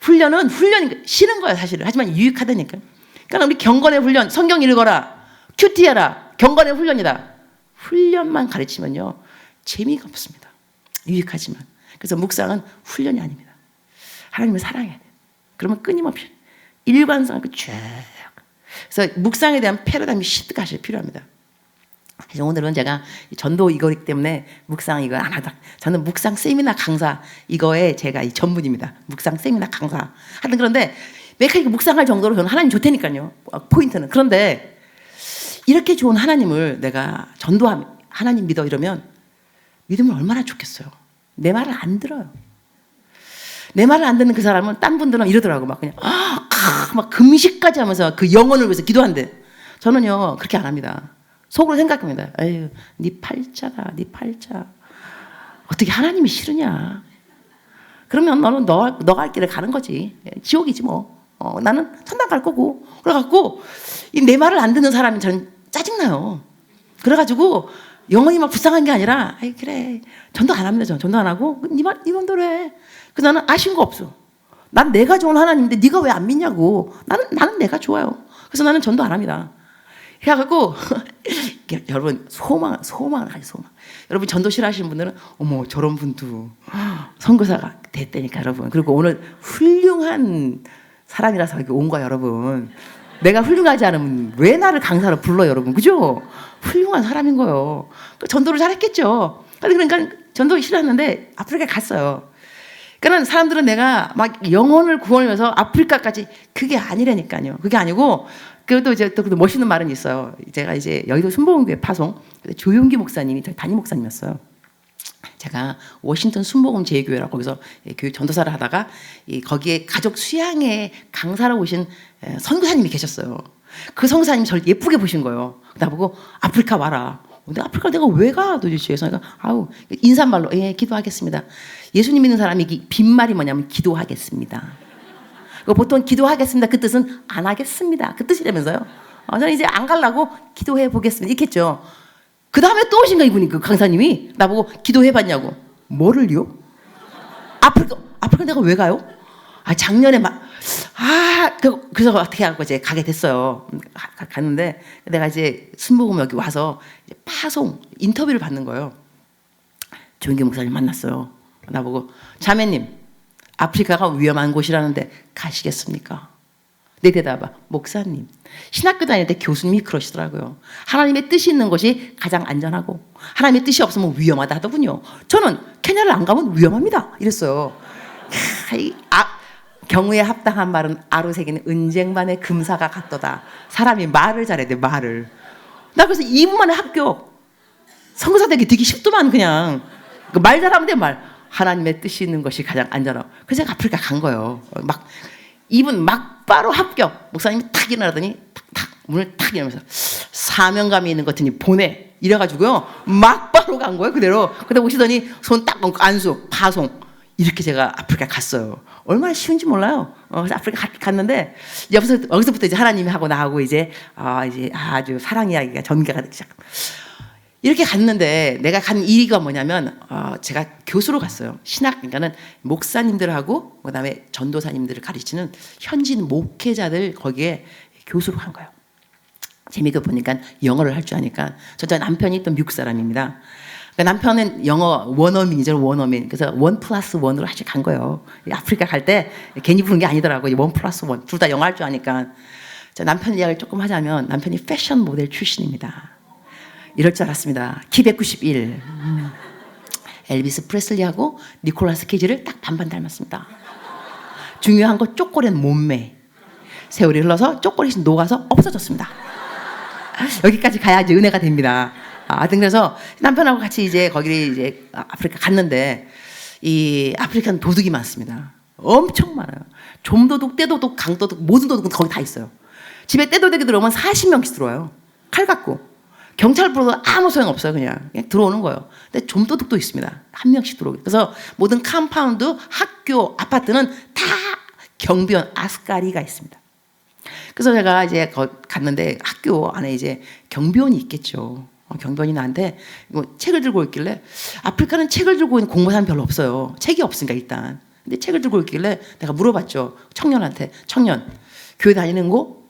훈련은 싫은 거야 사실은. 하지만 유익하다니까. 그러니까 우리 경건의 훈련. 성경 읽어라. 큐티해라. 경건의 훈련이다. 훈련만 가르치면요. 재미가 없습니다. 유익하지만. 그래서 묵상은 훈련이 아닙니다. 하나님을 사랑해야 돼요. 그러면 끊임없이 일관성을 쭉. 그래서 묵상에 대한 패러다임이 시프트가 필요합니다. 그래서 오늘은 제가 전도 이거기 때문에 묵상 이거 안 하다. 저는 묵상 세미나 강사 이거에 제가 이 전문입니다. 묵상 세미나 강사. 하여튼 그런데 매일 묵상할 정도로 저는 하나님 좋다니까요. 포인트는. 그런데 이렇게 좋은 하나님을 내가 전도하면 하나님 믿어 이러면 믿으면 얼마나 좋겠어요. 내 말을 안 들어요. 내 말을 안 듣는 그 사람은 딴 분들은 이러더라고. 막 그냥 막 금식까지 하면서 그 영혼을 위해서 기도한대. 저는요 그렇게 안 합니다. 속으로 생각합니다. 에휴, 네 팔자다, 네 팔자. 어떻게 하나님이 싫으냐? 그러면 너는 너가 할 길을 가는 거지. 지옥이지 뭐. 나는 천당 갈 거고. 그래갖고 내 말을 안 듣는 사람이 저는 짜증나요. 그래가지고 영혼이 막 불쌍한 게 아니라, 아이 그래 전도 안 합니다. 전도 안 하고 네 맘대로 해. 그래서 나는 아쉬운 거 없어. 난 내가 좋은 하나님인데 네가 왜 안 믿냐고. 나는 내가 좋아요. 그래서 나는 전도 안 합니다. 그래갖고 여러분 소망. 여러분 전도 싫어하시는 분들은 어머 저런 분도 선교사가 됐다니까 여러분. 그리고 오늘 훌륭한 사람이라서 여기 온 거야 여러분. 내가 훌륭하지 않으면 왜 나를 강사로 불러 여러분. 그죠? 훌륭한 사람인 거예요. 전도를 잘했겠죠. 그러니까 전도 싫어했는데 아프리카에 갔어요. 그러니까 사람들은 내가 막 영혼을 구원하면서 아프리카까지 그게 아니라니까요. 그게 아니고 그래도 이제 또 멋있는 말은 있어요. 제가 이제 여의도 순복음교회 파송 조용기 목사님이 담임 목사님이었어요. 제가 워싱턴 순복음 제일교회라고 거기서 교육 전도사를 하다가 거기에 가족 수양회 강사로 오신 선교사님이 계셨어요. 그 선교사님이 저를 예쁘게 보신 거예요. 나보고 아프리카 와라. 근데 아프리카 내가 왜 가 도대체? 그래서 아우 인사말로 예 기도하겠습니다. 예수님 믿는 사람이 빈말이 뭐냐면 기도하겠습니다. 보통 기도하겠습니다. 그 뜻은 안 하겠습니다. 그 뜻이라면서요. 저는 이제 안 가려고 기도해 보겠습니다. 이렇게 했죠. 그 다음에 또 오신 거야 이분이 그 강사님이 나보고 기도해봤냐고. 뭐를요? 아프리카 내가 왜 가요? 작년에 그래서 어떻게 하고 이제 가게 됐어요. 갔는데 내가 이제 순복음 여기 와서 이제 파송 인터뷰를 받는 거예요. 조인기 목사님 만났어요. 나보고 자매님 아프리카가 위험한 곳이라는데 가시겠습니까? 내 대답은 목사님 신학교 다닐 때 교수님이 그러시더라고요. 하나님의 뜻이 있는 곳이 가장 안전하고 하나님의 뜻이 없으면 위험하다 하더군요. 저는 케냐를 안 가면 위험합니다 이랬어요. 경우에 합당한 말은 아루새기는 은쟁반의 금사가 같도다. 사람이 말을 잘해야 돼 말을. 나 그래서 2분 만에 합격. 선교사 되기 쉽더만 그냥. 말 잘하면 돼 말. 하나님의 뜻이 있는 것이 가장 안전하고. 그래서 제가 아프리카 간 거예요. 막 2분 막바로 합격. 목사님이 탁 일어나더니 탁 문을 탁 열면서 사명감이 있는 것 같으니 보내. 이래가지고요 막바로 간 거예요 그대로. 근데 오시더니 손 딱 얹고 안수 파송. 이렇게 제가 아프리카 갔어요. 얼마나 쉬운지 몰라요. 그래서 아프리카 갔는데 여기서부터 이제 하나님이 하고 나하고 이제 아주 사랑 이야기가 전개가 되기 시작. 이렇게 갔는데 내가 간 이유가 뭐냐면 제가 교수로 갔어요. 그러니까는 목사님들하고 그다음에 전도사님들을 가르치는 현진 목회자들 거기에 교수로 간 거예요. 재미있게 보니까 영어를 할 줄 아니까 저 남편이 또 미국 사람입니다. 그러니까 남편은 영어 원어민이죠. 원어민. 그래서 1+1으로 같이 간 거예요. 아프리카 갈 때 괜히 부른 게 아니더라고요. 1+1. 둘 다 영어 할 줄 아니까. 남편 이야기를 조금 하자면 남편이 패션 모델 출신입니다. 이럴 줄 알았습니다. 키 191. 엘비스 프레슬리하고 니콜라스 케이지를 딱 반반 닮았습니다. 중요한 거 쪼꼬리는 몸매. 세월이 흘러서 쪼꼬리 녹아서 없어졌습니다. 여기까지 가야지 은혜가 됩니다. 하여튼 그래서 남편하고 같이 이제 거기 이제 아프리카 갔는데 이 아프리카는 도둑이 많습니다. 엄청 많아요. 좀도둑, 떼도둑, 강도둑 모든 도둑은 거기 다 있어요. 집에 떼도둑이 들어오면 40명씩 들어와요. 칼 갖고. 경찰 불러도 아무 소용 없어요. 그냥 들어오는 거예요. 근데 좀도둑도 있습니다. 한 명씩 들어오게. 그래서 모든 컴파운드, 학교, 아파트는 다 경비원 아스카리가 있습니다. 그래서 제가 이제 갔는데 학교 안에 이제 경비원이 있겠죠. 경비원이 나한테 책을 들고 있길래 아프리카는 책을 들고 있는 공무사는 별로 없어요. 책이 없으니까 일단. 근데 책을 들고 있길래 내가 물어봤죠. 청년한테. 청년, 교회 다니는 거?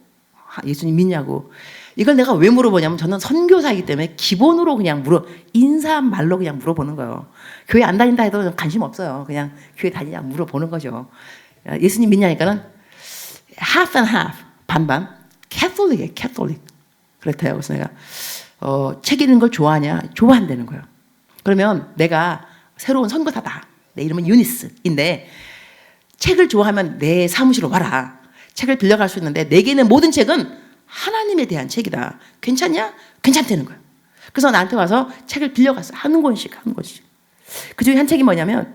예수님 믿냐고. 이걸 내가 왜 물어보냐면 저는 선교사이기 때문에 기본으로 그냥 인사말로 그냥 물어보는 거예요. 교회 안 다닌다 해도 관심 없어요. 그냥 교회 다니냐 물어보는 거죠. 예수님 믿냐니까는 half and half. 반반. 캐톨릭이에요. 캐톨릭. 그렇대요. 그래서 내가 책 읽는 걸 좋아하냐? 좋아한다는 거예요. 그러면 내가 새로운 선거사다. 내 이름은 유니스인데 책을 좋아하면 내 사무실로 와라. 책을 빌려갈 수 있는데 내게 있는 모든 책은 하나님에 대한 책이다. 괜찮냐? 괜찮다는 거예요. 그래서 나한테 와서 책을 빌려갔어. 한 권씩. 그 중에 한 책이 뭐냐면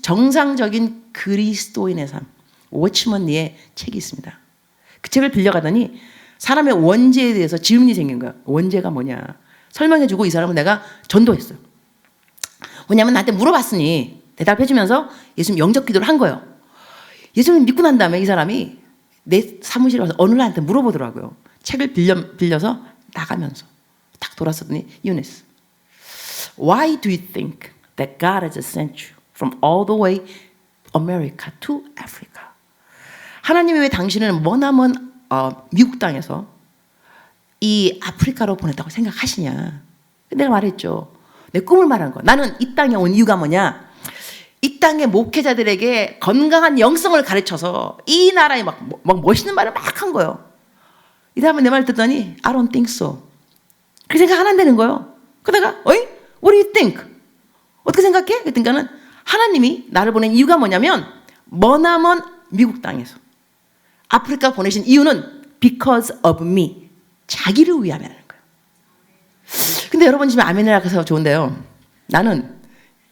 정상적인 그리스도인의 삶. 워치먼 리의 책이 있습니다. 그 책을 빌려가더니 사람의 원죄에 대해서 질문이 생긴 거야. 원죄가 뭐냐. 설명해주고 이 사람은 내가 전도했어요. 왜냐하면 나한테 물어봤으니 대답해주면서 예수님 영접 기도를 한 거예요. 예수님 믿고 난 다음에 이 사람이 내 사무실에 와서 어느 날한테 물어보더라고요. 책을 빌려서 나가면서 딱 돌아서더니 유니스, Why do you think that God has sent you from all the way America to Africa? 하나님이 왜 당신을 머나먼 미국 땅에서 이 아프리카로 보냈다고 생각하시냐? 내가 말했죠. 내 꿈을 말한 거. 나는 이 땅에 온 이유가 뭐냐? 이 땅의 목회자들에게 건강한 영성을 가르쳐서 이 나라에 막 멋있는 말을 막 한 거예요. 이 사람은 내 말 듣더니 I don't think so. 그렇게 생각 안 한다는 거예요. 그러다가 어이? What do you think? 어떻게 생각해? 그러니까는 하나님이 나를 보낸 이유가 뭐냐면 머나먼 미국 땅에서 아프리카 보내신 이유는 because of me. 자기를 위함이라는 거예요. 근데 여러분 지금 아멘이라 해서 좋은데요. 나는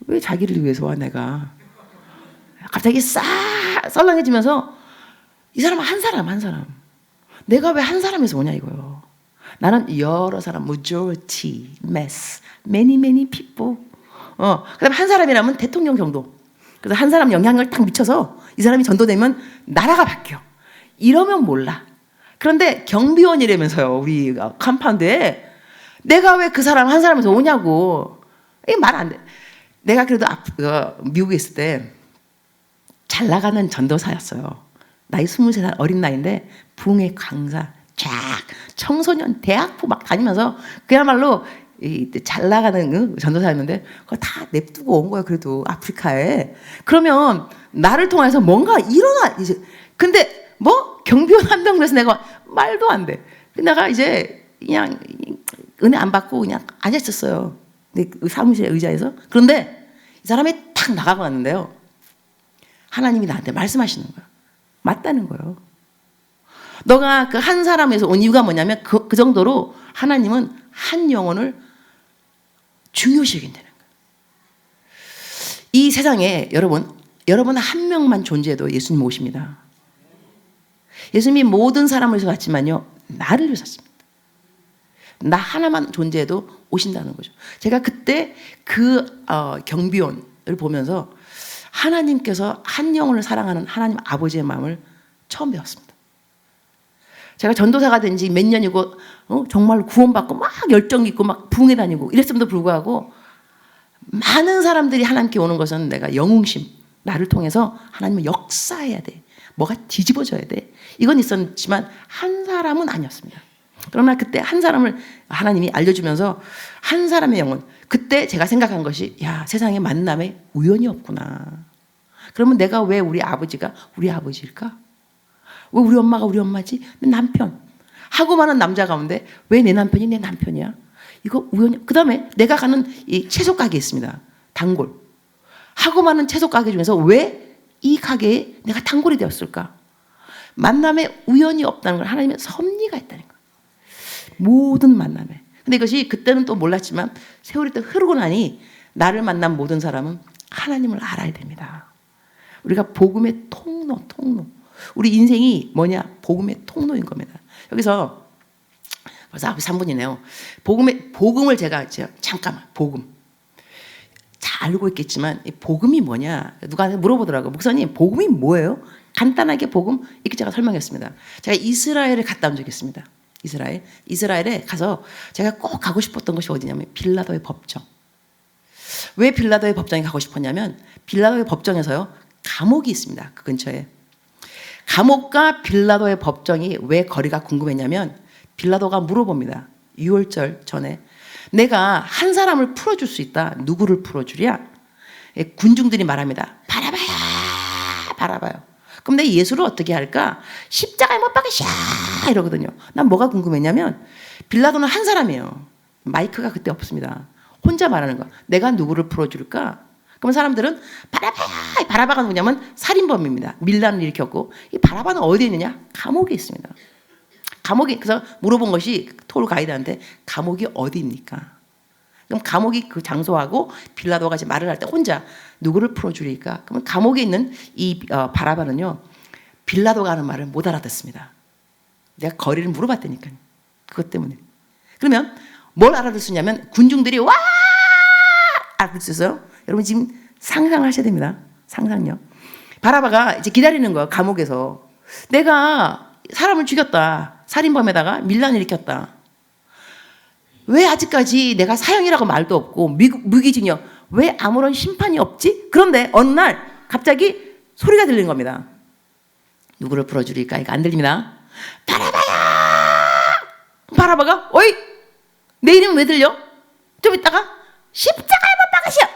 왜 자기를 위해서 와 내가. 갑자기 싹 썰렁해지면서 이 사람은 한 사람. 내가 왜 한 사람에서 오냐 이거요. 나는 여러 사람, majority, mass, many people. 그다음에 한 사람이라면 대통령 정도. 그래서 한 사람 영향을 딱 미쳐서 이 사람이 전도되면 나라가 바뀌어. 이러면 몰라. 그런데 경비원이라면서요. 우리 컴파운드에 내가 왜 그 사람 한 사람에서 오냐고. 이게 말 안 돼. 내가 그래도 미국에 있을 때 잘 나가는 전도사였어요. 나이 23살 어린 나이인데 부흥의 강사, 쫙 청소년 대학부 막 다니면서 그야말로 잘 나가는 전도사였는데 그거 다 냅두고 온 거예요. 그래도 아프리카에. 그러면 나를 통해서 뭔가 일어나. 이제 근데 뭐 경비원 한 명 그래서 내가 말도 안 돼. 내가 이제 그냥 은혜 안 받고 그냥 앉아있었어요. 내 사무실 의자에서. 그런데 이 사람이 탁 나가고 갔는데요. 하나님이 나한테 말씀하시는 거예요. 맞다는 거예요. 너가 그 한 사람에서 온 이유가 뭐냐면 그 정도로 하나님은 한 영혼을 중요시 여긴다는 거예요. 이 세상에 여러분 한 명만 존재해도 예수님 오십니다. 예수님이 모든 사람을 위해서 왔지만요. 나를 위해서 왔습니다. 나 하나만 존재해도 오신다는 거죠. 제가 그때 그 경비원을 보면서 하나님께서 한 영혼을 사랑하는 하나님 아버지의 마음을 처음 배웠습니다. 제가 전도사가 된 지 몇 년이고 정말 구원받고 막 열정 있고 막 부흥회 다니고 이랬음에도 불구하고 많은 사람들이 하나님께 오는 것은 내가 영웅심, 나를 통해서 하나님은 역사해야 돼. 뭐가 뒤집어져야 돼. 이건 있었지만 한 사람은 아니었습니다. 그러나 그때 한 사람을 하나님이 알려주면서 한 사람의 영혼, 그때 제가 생각한 것이 야, 세상에 만남에 우연이 없구나. 그러면 내가 왜 우리 아버지가 우리 아버지일까? 왜 우리 엄마가 우리 엄마지? 내 남편. 하고 많은 남자 가운데 왜 내 남편이 내 남편이야? 이거 우연이. 그 다음에 내가 가는 이 채소 가게 있습니다. 단골. 하고 많은 채소 가게 중에서 왜 이 가게에 내가 단골이 되었을까? 만남에 우연이 없다는 걸 하나님의 섭리가 있다는 거예요. 모든 만남에. 근데 이것이 그때는 또 몰랐지만 세월이 또 흐르고 나니 나를 만난 모든 사람은 하나님을 알아야 됩니다. 우리가 복음의 통로. 우리 인생이 뭐냐? 복음의 통로인 겁니다. 여기서 벌써 3분이네요. 복음을 제가 잠깐만 복음. 잘 알고 있겠지만 복음이 뭐냐? 누가 물어보더라고요. 목사님 복음이 뭐예요? 간단하게 복음 이렇게 제가 설명했습니다. 제가 이스라엘에 갔다 온 적이 있습니다. 이스라엘에 가서 제가 꼭 가고 싶었던 것이 어디냐면 빌라도의 법정. 왜 빌라도의 법정에 가고 싶었냐면 빌라도의 법정에서요 감옥이 있습니다. 그 근처에. 감옥과 빌라도의 법정이 왜 거리가 궁금했냐면 빌라도가 물어봅니다. 6월절 전에 내가 한 사람을 풀어줄 수 있다. 누구를 풀어주랴? 군중들이 말합니다. 바라봐요. 그럼 내 예수를 어떻게 할까? 십자가에 못 박으시오 이러거든요. 난 뭐가 궁금했냐면 빌라도는 한 사람이에요. 마이크가 그때 없습니다. 혼자 말하는 거야. 내가 누구를 풀어줄까? 그러면 사람들은 바라바가 누구냐면 살인범입니다. 밀란을 일으켰고, 이 바라바는 어디에 있느냐? 감옥에 있습니다. 감옥에, 그래서 물어본 것이 토르 가이드한테 감옥이 어디입니까? 그럼 감옥이 그 장소하고 빌라도가 이제 말을 할 때 혼자 누구를 풀어주리까? 그러면 감옥에 있는 이 바라바는요, 빌라도가 하는 말을 못 알아듣습니다. 내가 거리를 물어봤다니까요. 그것 때문에. 그러면 뭘 알아들 수 있냐면 군중들이 와! 알아들 수 있어요. 여러분 지금 상상하셔야 됩니다. 상상력. 바라바가 이제 기다리는 거예요. 감옥에서. 내가 사람을 죽였다. 살인범에다가 밀란을 일으켰다. 왜 아직까지 내가 사형이라고 말도 없고 무기징역 왜 아무런 심판이 없지? 그런데 어느 날 갑자기 소리가 들리는 겁니다. 누구를 풀어주리까? 이거 안 들립니다. 바라바야! 바라바가 어이! 내 이름은 왜 들려? 좀 이따가 십자가에 못 박으시오!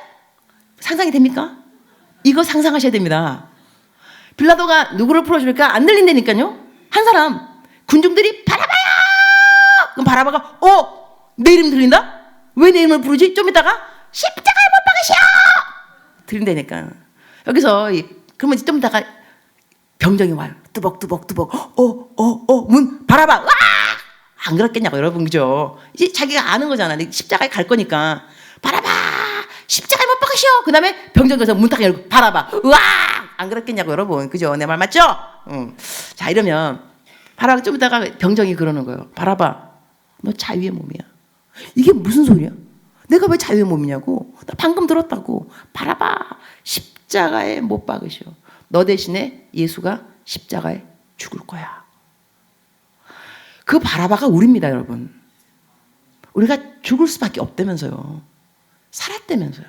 상상이 됩니까? 이거 상상하셔야 됩니다. 빌라도가 누구를 풀어줄까? 안 들린다니까요. 한 사람 군중들이 바라바야! 그럼 바라바가 내 이름 들린다? 왜 내 이름을 부르지? 좀 이따가 십자가에 못 박으시오! 들린다니까. 여기서 그러면 좀 이따가 병정이 와요. 뚜벅뚜벅뚜벅. 문 바라봐. 와! 안 그렇겠냐고 여러분, 그죠? 이제 자기가 아는 거잖아. 십자가에 갈 거니까. 바라봐. 십자가에 못 박으시오. 그 다음에 병정에서 문 딱 열고 바라봐. 와! 안 그렇겠냐고 여러분, 그죠? 내 말 맞죠? 자, 이러면 바라봐. 좀 이따가 병정이 그러는 거예요. 바라봐. 너 자유의 몸이야. 이게 무슨 소리야? 내가 왜 자유의 몸이냐고. 나 방금 들었다고. 바라봐. 십자가에 못 박으시오. 너 대신에 예수가 십자가에 죽을 거야. 그 바라바가 우리입니다, 여러분. 우리가 죽을 수밖에 없다면서요. 살았다면서요.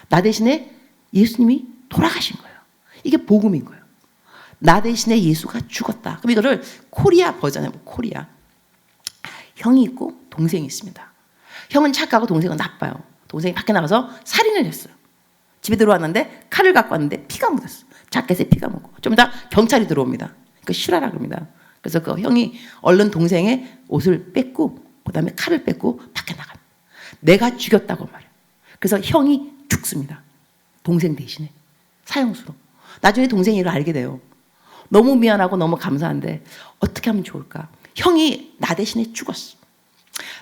나 대신에 예수님이 돌아가신 거예요. 이게 복음인 거예요. 나 대신에 예수가 죽었다. 그럼 이거를 코리아 버전에 코리아. 형이 있고 동생이 있습니다. 형은 착하고 동생은 나빠요. 동생이 밖에 나가서 살인을 했어요. 집에 들어왔는데 칼을 갖고 왔는데 피가 묻었어. 자켓에 피가 묻고. 좀 이따 경찰이 들어옵니다. 그 실화라 그럽니다. 그래서 그 형이 얼른 동생의 옷을 뺏고 그다음에 칼을 뺏고 밖에 나갑니다. 내가 죽였다고 말해요. 그래서 형이 죽습니다. 동생 대신에 사형수로. 나중에 동생이 이걸 알게 돼요. 너무 미안하고 너무 감사한데 어떻게 하면 좋을까? 형이 나 대신에 죽었어.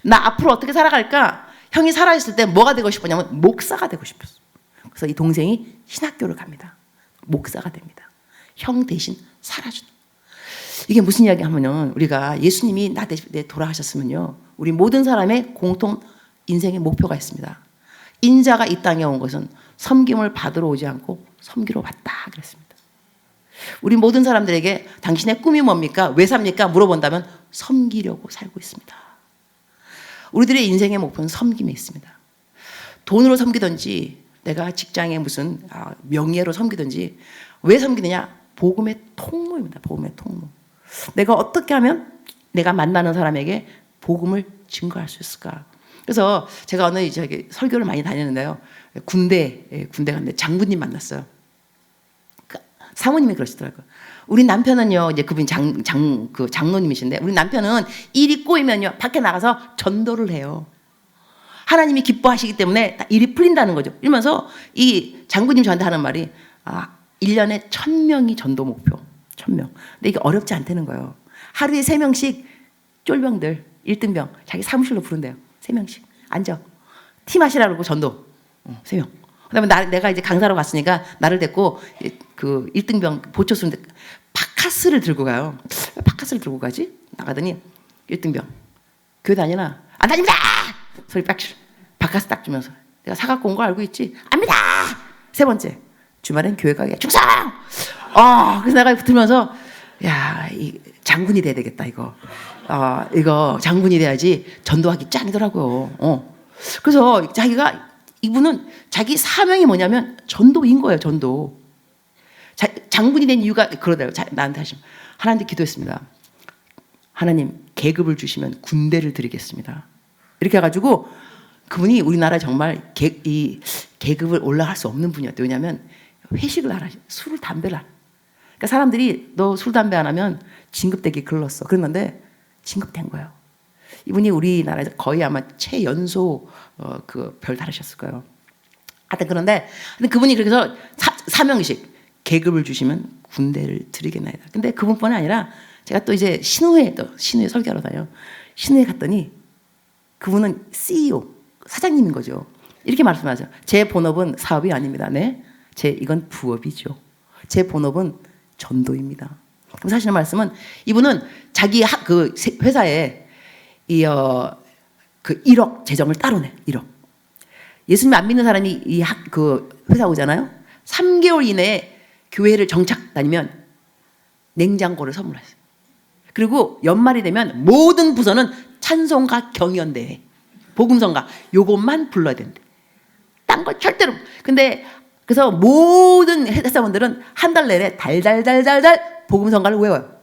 나 앞으로 어떻게 살아갈까? 형이 살아있을 때 뭐가 되고 싶었냐면 목사가 되고 싶었어. 그래서 이 동생이 신학교를 갑니다. 목사가 됩니다. 형 대신 살아주는. 이게 무슨 이야기 하면은 우리가 예수님이 나 대신에 돌아가셨으면요. 우리 모든 사람의 공통 인생의 목표가 있습니다. 인자가 이 땅에 온 것은 섬김을 받으러 오지 않고 섬기러 왔다 그랬습니다. 우리 모든 사람들에게 당신의 꿈이 뭡니까? 왜 삽니까? 물어본다면 섬기려고 살고 있습니다. 우리들의 인생의 목표는 섬김에 있습니다. 돈으로 섬기든지 내가 직장에 무슨 명예로 섬기든지 왜 섬기느냐? 복음의 통로입니다. 복음의 통로. 내가 어떻게 하면 내가 만나는 사람에게 복음을 증거할 수 있을까? 그래서 제가 어느 설교를 많이 다녔는데요. 군대 갔는데 장군님 만났어요. 사모님이 그러시더라고요. 우리 남편은요, 이제 그분이 장로님이신데, 우리 남편은 일이 꼬이면요, 밖에 나가서 전도를 해요. 하나님이 기뻐하시기 때문에 일이 풀린다는 거죠. 이러면서 이 장군님 저한테 하는 말이, 1년에 1000명이 전도 목표. 1000명. 근데 이게 어렵지 않다는 거예요. 하루에 3명씩 쫄병들, 1등병, 자기 사무실로 부른대요. 3명씩. 앉아. 팀 하시라 그러고 전도. 3명. 그 다음에 내가 이제 강사로 갔으니까 나를 데리고 그 1등병 보초 쏘는데 바카스를 들고 가요. 왜 바카스를 들고 가지? 나가더니 1등병. 교회 다니나? 안 다닙니다! 소리 빡 치. 바카스 딱 주면서. 내가 사갖고 온 거 알고 있지? 압니다! 3번째. 주말엔 교회 가게 충성! 그래서 내가 들으면서 야, 이 장군이 돼야 되겠다, 이거. 이거 장군이 돼야지 전도하기 짱이더라고요. 그래서 이분은 자기 사명이 뭐냐면 전도인 거예요, 전도. 장군이 된 이유가 그러더라고요. 나한테 하시면. 하나님께 기도했습니다. 하나님, 계급을 주시면 군대를 드리겠습니다. 이렇게 해가지고 그분이 우리나라에 정말 이 계급을 올라갈 수 없는 분이었대요. 왜냐하면 회식을 안 하시고 술을, 담배를 안. 그러니까 사람들이 너 술, 담배 안 하면 진급되기 글렀어. 그랬는데 진급된 거예요. 이분이 우리나라에서 거의 아마 최연소 그 별 달으셨을 거예요. 하여튼 그런데 그분이 그렇게 해서 사명의식 계급을 주시면 군대를 드리겠나이다. 근데 그분뿐만 아니라 제가 또 이제 신우회 설교하러 다녀요. 신우회 갔더니 그분은 CEO 사장님인 거죠. 이렇게 말씀하죠. 제 본업은 사업이 아닙니다. 네, 이건 부업이죠. 제 본업은 전도입니다. 그럼 사실 말씀은 이분은 자기 그 회사에 그 1억 재정을 따로 내. 1억. 예수님 안 믿는 사람이 그 회사 오잖아요. 3개월 이내에 교회를 정착 다니면 냉장고를 선물했어요. 그리고 연말이 되면 모든 부서는 찬송가 경연대회, 복음성가 요것만 불러야 된대. 딴 거 절대로. 근데 그래서 모든 회사원들은 한 달 내내 달달달달달 복음성가를 외워요.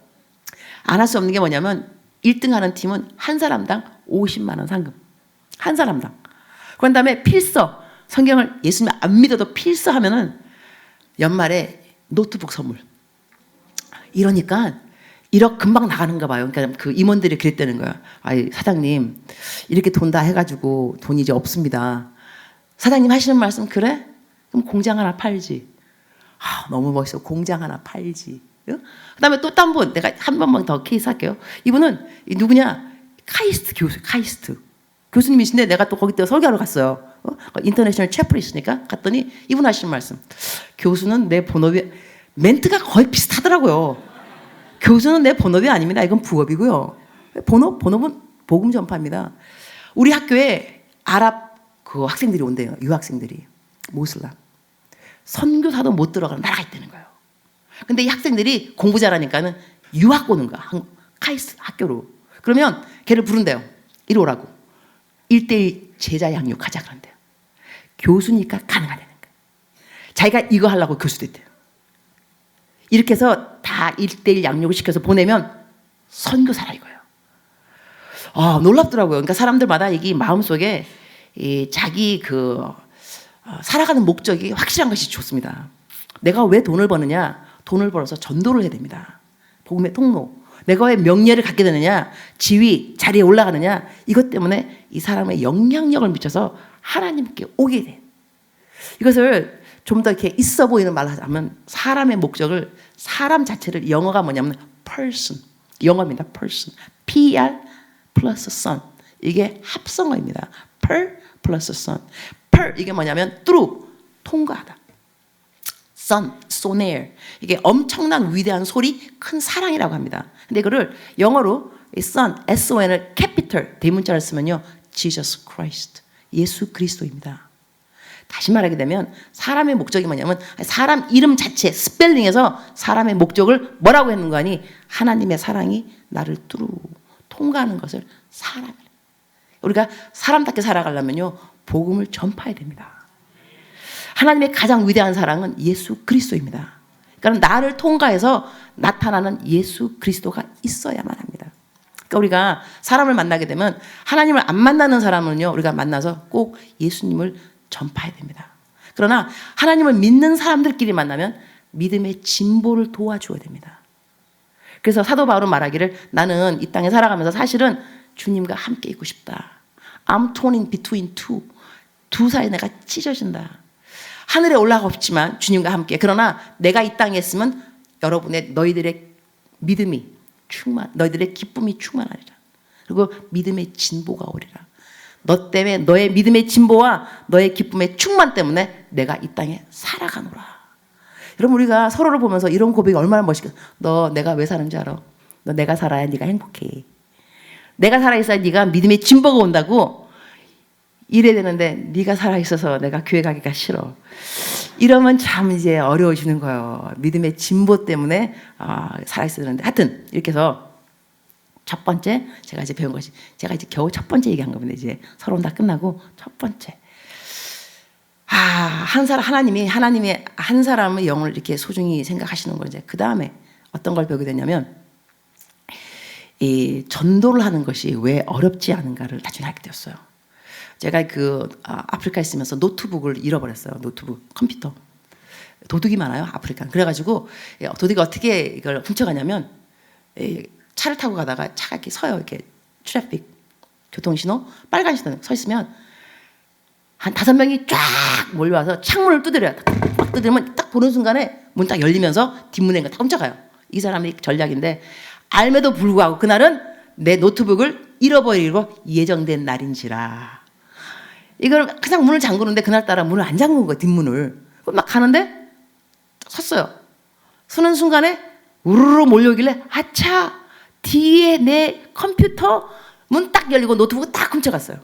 안 할 수 없는 게 뭐냐면 1등 하는 팀은 한 사람당 50만 원 상금. 한 사람당. 그런 다음에 필서, 성경을 예수님 안 믿어도 필서하면은 연말에 노트북 선물. 이러니까 1억 금방 나가는가 봐요. 그러니까 그 임원들이 그랬다는 거야. 아이, 사장님, 이렇게 돈 다 해가지고 돈이 이제 없습니다. 사장님 하시는 말씀, 그래? 그럼 공장 하나 팔지. 너무 멋있어. 공장 하나 팔지. 그 다음에 또 딴 분, 내가 한 번만 더 케이스 할게요. 이분은 누구냐? 카이스트 교수, 카이스트. 교수님이신데 내가 또 거기 때 설교하러 갔어요. 인터내셔널 채플이 있으니까 갔더니 이분 하시는 말씀. 교수는 내 본업이, 멘트가 거의 비슷하더라고요. 교수는 내 본업이 아닙니다. 이건 부업이고요. 본업은 복음 전파입니다. 우리 학교에 아랍 그 학생들이 온대요. 유학생들이. 모슬람. 선교사도 못 들어가는 나라가 있다는 거예요. 근데 이 학생들이 공부 잘하니까는 유학 오는 거야. 카이스트 학교로. 그러면 걔를 부른대요. 이리 오라고. 1대1 제자 양육하자 그런대요. 교수니까 가능하다는 거예요. 자기가 이거 하려고 교수 됐대요. 이렇게 해서 다 1대1 양육을 시켜서 보내면 선교사라 이거예요. 놀랍더라고요. 그러니까 사람들마다 이게 마음속에 자기 살아가는 목적이 확실한 것이 좋습니다. 내가 왜 돈을 버느냐? 돈을 벌어서 전도를 해야 됩니다. 복음의 통로. 내가 왜 명예를 갖게 되느냐? 지위, 자리에 올라가느냐? 이것 때문에 이 사람의 영향력을 미쳐서 하나님께 오게 돼. 이것을 좀 더 이렇게 있어 보이는 말로 하자면 사람의 목적을, 사람 자체를 영어가 뭐냐면 person. 영어입니다. person. PR 플러스 son. 이게 합성어입니다. per 플러스 son. per 이게 뭐냐면 through, 통과하다. son, sonair. 이게 엄청난 위대한 소리, 큰 사랑이라고 합니다. 근데 이거를 영어로 son, son을 capital 대문자를 쓰면요, Jesus Christ, 예수 그리스도입니다. 다시 말하게 되면 사람의 목적이 뭐냐면 사람 이름 자체 스펠링에서 사람의 목적을 뭐라고 했는 거 아니? 하나님의 사랑이 나를 통과하는 것을 사람이래. 우리가 사람답게 살아가려면요, 복음을 전파해야 됩니다. 하나님의 가장 위대한 사랑은 예수 그리스도입니다. 그러니까 나를 통과해서 나타나는 예수 그리스도가 있어야만 합니다. 그러니까 우리가 사람을 만나게 되면 하나님을 안 만나는 사람은요, 우리가 만나서 꼭 예수님을 전파해야 됩니다. 그러나 하나님을 믿는 사람들끼리 만나면 믿음의 진보를 도와줘야 됩니다. 그래서 사도 바울은 말하기를 나는 이 땅에 살아가면서 사실은 주님과 함께 있고 싶다. I'm torn in between two. 두 사이에 내가 찢어진다. 하늘에 올라가고 싶지만 주님과 함께. 그러나 내가 이 땅에 있으면 너희들의 믿음이 너희들의 기쁨이 충만하리라. 그리고 믿음의 진보가 오리라. 너 때문에 너의 믿음의 진보와 너의 기쁨의 충만 때문에 내가 이 땅에 살아가노라. 여러분 우리가 서로를 보면서 이런 고백이 얼마나 멋있겠어. 너 내가 왜 사는지 알아? 너 내가 살아야 네가 행복해. 내가 살아있어야 네가 믿음의 진보가 온다고. 이래야 되는데 네가 살아있어서 내가 교회 가기가 싫어. 이러면 참 이제 어려워지는 거예요. 믿음의 진보 때문에 살아있어야 되는데. 하여튼 이렇게 해서 첫 번째 제가 이제 배운 것이, 제가 이제 겨우 첫 번째 얘기한 겁니다. 이제 서론 다 끝나고 첫 번째, 하나님이 한 사람의 영을 이렇게 소중히 생각하시는 걸 이제 그 다음에 어떤 걸 배우게 되냐면 이 전도를 하는 것이 왜 어렵지 않은가를 나중에 알게 되었어요. 제가 아프리카에 있으면서 노트북을 잃어버렸어요. 노트북, 컴퓨터. 도둑이 많아요, 아프리카. 그래가지고 도둑이 어떻게 이걸 훔쳐가냐면 차를 타고 가다가 차가 이렇게 서요. 이렇게 트래픽. 교통신호 빨간 신호 서 있으면 한 5명이 쫙 몰려와서 창문을 두드려요. 딱 두드리면 딱 보는 순간에 문 딱 열리면서 뒷문에 다 훔쳐가요. 이 사람의 전략인데 알매도 불구하고 그날은 내 노트북을 잃어버리고 예정된 날인지라 이걸 그냥 문을 잠그는데 그날따라 문을 안 잠근 거예요. 뒷문을. 막 가는데 섰어요. 서는 순간에 우르르 몰려오길래 아차 뒤에 내 컴퓨터 문 딱 열리고 노트북을 딱 훔쳐갔어요.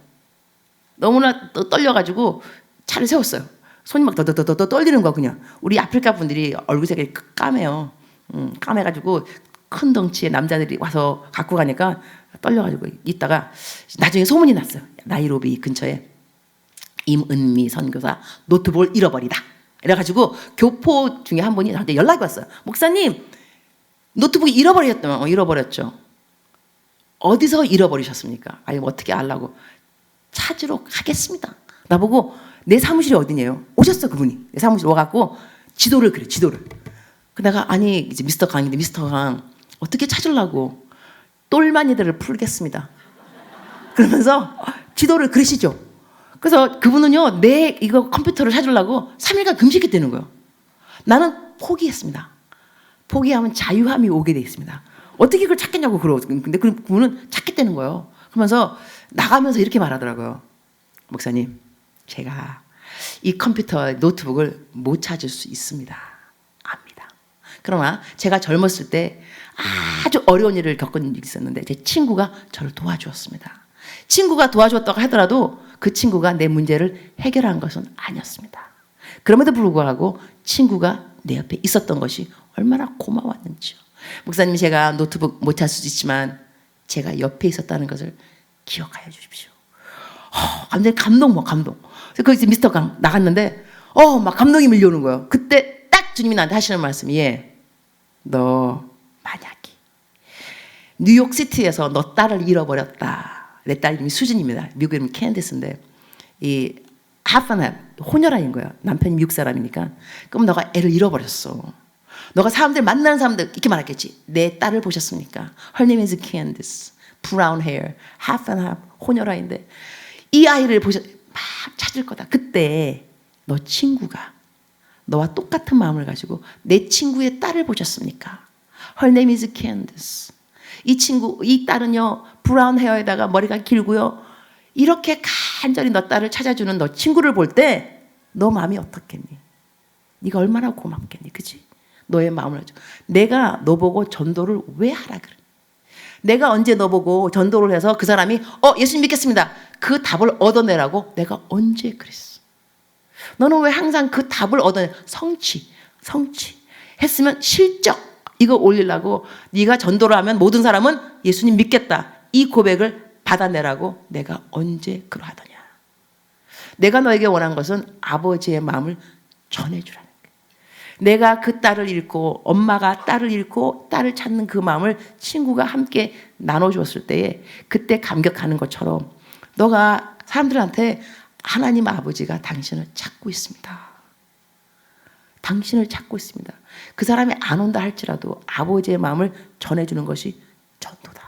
너무나 떨려가지고 차를 세웠어요. 손이 막 더더더더 떨리는 거야. 그냥 우리 아프리카 분들이 얼굴 색이 까매요. 까매가지고 큰 덩치의 남자들이 와서 갖고 가니까 떨려가지고 있다가 나중에 소문이 났어요. 나이로비 근처에 임은미 선교사 노트북을 잃어버리다. 이래가지고 교포 중에 한 분이 나한테 연락이 왔어요. 목사님 노트북이 잃어버렸다면 잃어버렸죠. 어디서 잃어버리셨습니까? 아니 어떻게 알라고 찾으러 가겠습니다. 나보고 내 사무실이 어디냐요? 오셨어 그분이 내 사무실 와갖고 지도를 그래 지도를. 내가 아니 이제 미스터 강인데 미스터 강 어떻게 찾으려고 똘마니들을 풀겠습니다. 그러면서 지도를 그리시죠. 그래서 그분은요 내 이거 컴퓨터를 찾으려고 3일간 금식했다는 거예요. 나는 포기했습니다. 포기하면 자유함이 오게 돼 있습니다. 어떻게 그걸 찾겠냐고 그러고 근데 그분은 찾겠다는 거예요. 그러면서 나가면서 이렇게 말하더라고요. 목사님 제가 이 컴퓨터 노트북을 못 찾을 수 있습니다. 압니다. 그러나 제가 젊었을 때 아주 어려운 일을 겪은 일이 있었는데 제 친구가 저를 도와주었습니다. 친구가 도와줬다고 하더라도 그 친구가 내 문제를 해결한 것은 아니었습니다. 그럼에도 불구하고 친구가 내 옆에 있었던 것이 얼마나 고마웠는지요. 목사님 제가 노트북 못 찾을 수 있지만 제가 옆에 있었다는 것을 기억하여 주십시오. 완전히 감동 감동. 그래서 거기서 미스터 강 나갔는데 막 감동이 밀려오는 거예요. 그때 딱 주님이 나한테 하시는 말씀이 너 만약에 뉴욕시티에서 너 딸을 잃어버렸다. 내 딸 이름이 수진입니다. 미국 이름이 캔디스인데 이 하파나 혼혈아인 거야. 남편이 미국 사람이니까. 그럼 너가 애를 잃어버렸어. 너가 사람들 만나는 사람들 이렇게 말했겠지. 내 딸을 보셨습니까? Her name is Candice. Brown hair, half and half 혼혈아인데 이 아이를 막 찾을 거다. 그때 너 친구가 너와 똑같은 마음을 가지고 내 친구의 딸을 보셨습니까? Her name is Candice. 이 딸은요 브라운 헤어에다가 머리가 길고요 이렇게 간절히 너 딸을 찾아주는 너 친구를 볼 때 너 마음이 어떻겠니? 네가 얼마나 고맙겠니? 그치? 너의 마음을 해줘. 내가 너 보고 전도를 왜 하라 그래? 내가 언제 너 보고 전도를 해서 그 사람이 예수님 믿겠습니다. 그 답을 얻어내라고 내가 언제 그랬어? 너는 왜 항상 그 답을 얻어내? 성취 했으면 실적 이거 올리려고 네가 전도를 하면 모든 사람은 예수님 믿겠다. 이 고백을 받아내라고 내가 언제 그러하더냐. 내가 너에게 원한 것은 아버지의 마음을 전해주라는 거예요. 내가 그 딸을 잃고 엄마가 딸을 잃고 딸을 찾는 그 마음을 친구가 함께 나눠주었을 때에 그때 감격하는 것처럼 너가 사람들한테 하나님 아버지가 당신을 찾고 있습니다. 당신을 찾고 있습니다. 그 사람이 안 온다 할지라도 아버지의 마음을 전해주는 것이 전도다.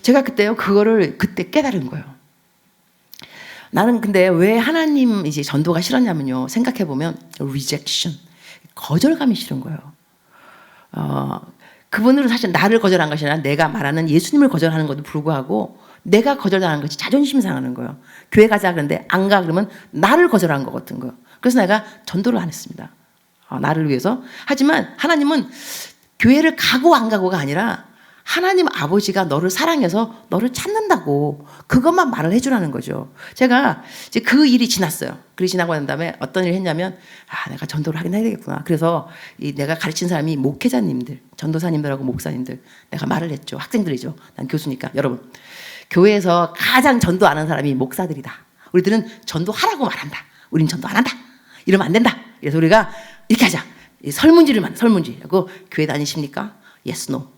제가 그때요 그거를 그때 깨달은 거예요. 나는 근데 왜 하나님 이제 전도가 싫었냐면요. 생각해 보면 rejection 거절감이 싫은 거예요. 그분으로 사실 나를 거절한 것이 아니라 내가 말하는 예수님을 거절하는 것도 불구하고 내가 거절당하는 것이 자존심 상하는 거예요. 교회 가자 그런데 안 가 그러면 나를 거절한 것 같은 거예요. 그래서 내가 전도를 안 했습니다. 나를 위해서. 하지만 하나님은 교회를 가고 안 가고가 아니라 하나님 아버지가 너를 사랑해서 너를 찾는다고 그것만 말을 해주라는 거죠. 제가 이제 그 일이 지났어요. 그리 지나고 난 다음에 어떤 일을 했냐면 내가 전도를 하긴 해야 되겠구나. 그래서 내가 가르친 사람이 목회자님들, 전도사님들하고 목사님들 내가 말을 했죠. 학생들이죠. 난 교수니까. 여러분 교회에서 가장 전도 안 하는 사람이 목사들이다. 우리들은 전도하라고 말한다. 우린 전도 안 한다. 이러면 안 된다. 그래서 우리가 이렇게 하자. 설문지. 하고 교회 다니십니까? Yes, no.